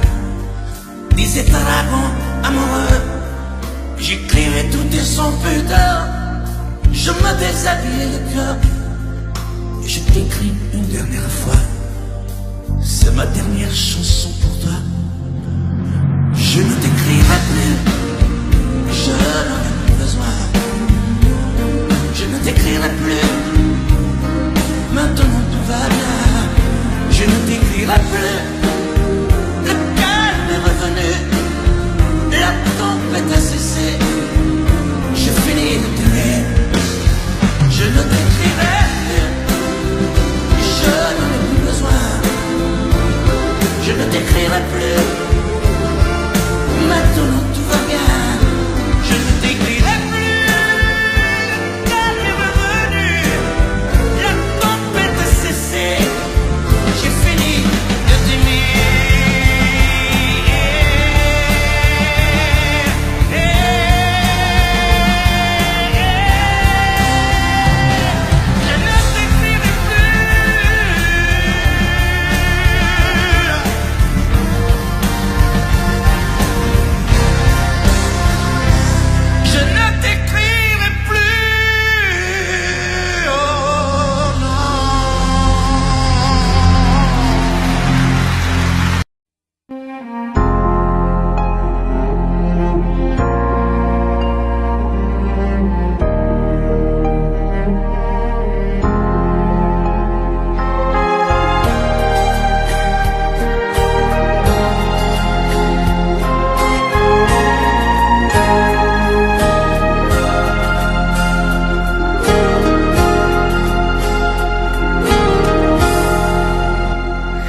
Speaker 3: disait un dragon amoureux. J'écrivais tout et sans pudeur, je me déshabillais le cœur. Et je t'écris une dernière fois, c'est ma dernière chanson pour toi. Je ne t'écrirai plus, je n'en ai plus besoin. Je ne t'écrirai plus, maintenant tout va bien. Je ne t'écrirai plus, le calme est revenu, la tempête a cessé. Je finis de t'aimer, je ne t'écrirai plus, je n'en ai plus besoin. Je ne t'écrirai plus, maintenant tout va bien. Je ne t'écrirai plus, le calme est revenu, la tempête a cessé. J'ai fini de t'aimer. Je ne t'écrirai plus. Je ne t'écrirai plus, oh non.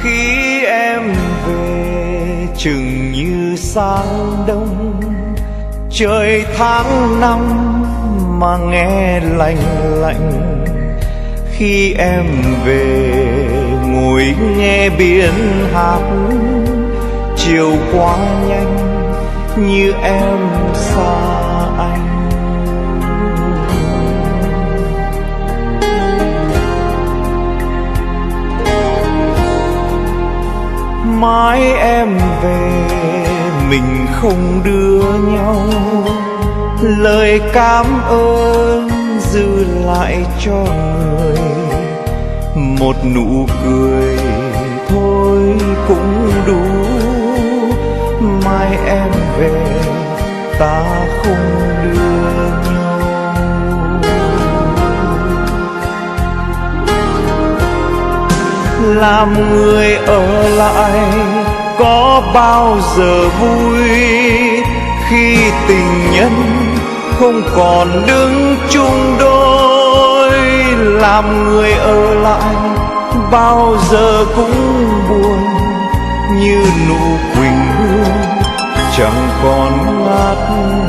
Speaker 6: Khi em về chừng như sáng đông, trời tháng năm mà nghe lạnh lạnh. Khi em về ngồi nghe biển hát, chiều qua nhanh như em xa anh. Mai em về mình không đưa nhau, lời cảm ơn dư lại cho người. Một nụ cười thôi cũng đủ. Mai em về ta không đưa nhau. Làm người ở lại có bao giờ vui, khi tình nhân không còn đứng chung đôi. Làm người ở lại bao giờ cũng buồn, như nụ quỳnh hương chẳng còn ngát hương.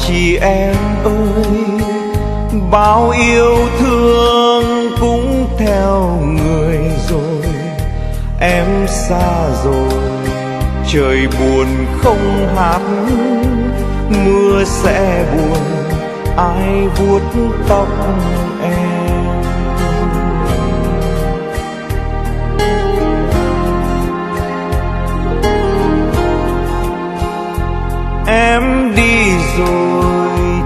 Speaker 6: chị em ơi, bao yêu thương cũng theo người rồi. Em xa rồi, trời buồn không hát, mưa sẽ buồn, ai vuốt tóc em. Em đi rồi,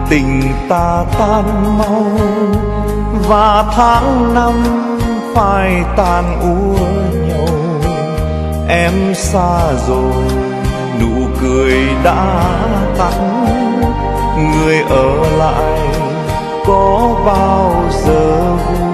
Speaker 6: tình ta tan mau, và tháng năm phai tàn úa nhau. Em xa rồi, nụ cười đã tắt, người ở lại có bao giờ vui.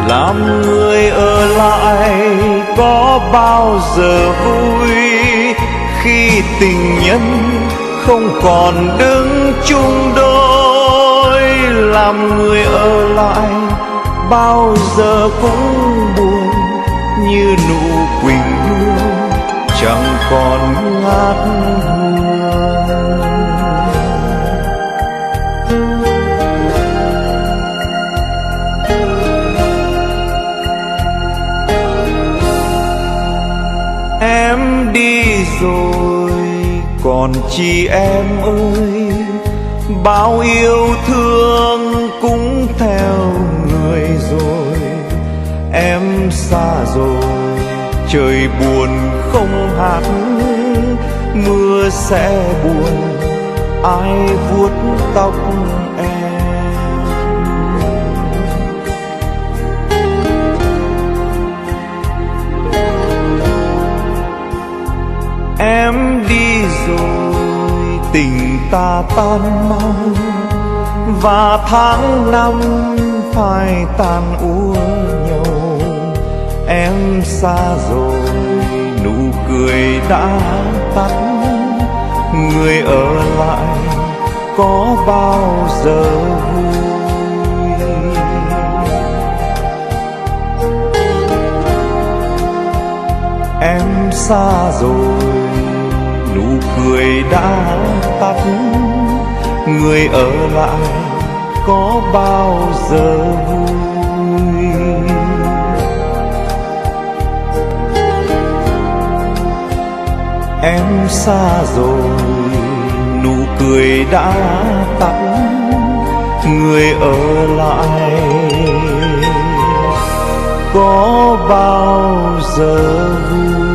Speaker 6: Làm người ở lại có bao giờ vui, khi tình nhân không còn đứng chung đôi. Làm người ở lại bao giờ cũng buồn, như nụ quỳnh hương chẳng còn ngát hương. Em đi rồi, còn chị em ơi, bao yêu thương cũng theo người rồi. Em xa rồi, trời buồn không hát, mưa sẽ buồn, ai vuốt tóc em. Em đi rồi, tình ta tan mau, và tháng năm phai tàn úa nhau. Em xa rồi, nụ cười đã tắt, người ở lại có bao giờ vui. Em xa rồi, nụ cười đã tắt, người ở lại có bao giờ vui. Em xa rồi, nụ cười đã tắt, người ở lại có bao giờ vui.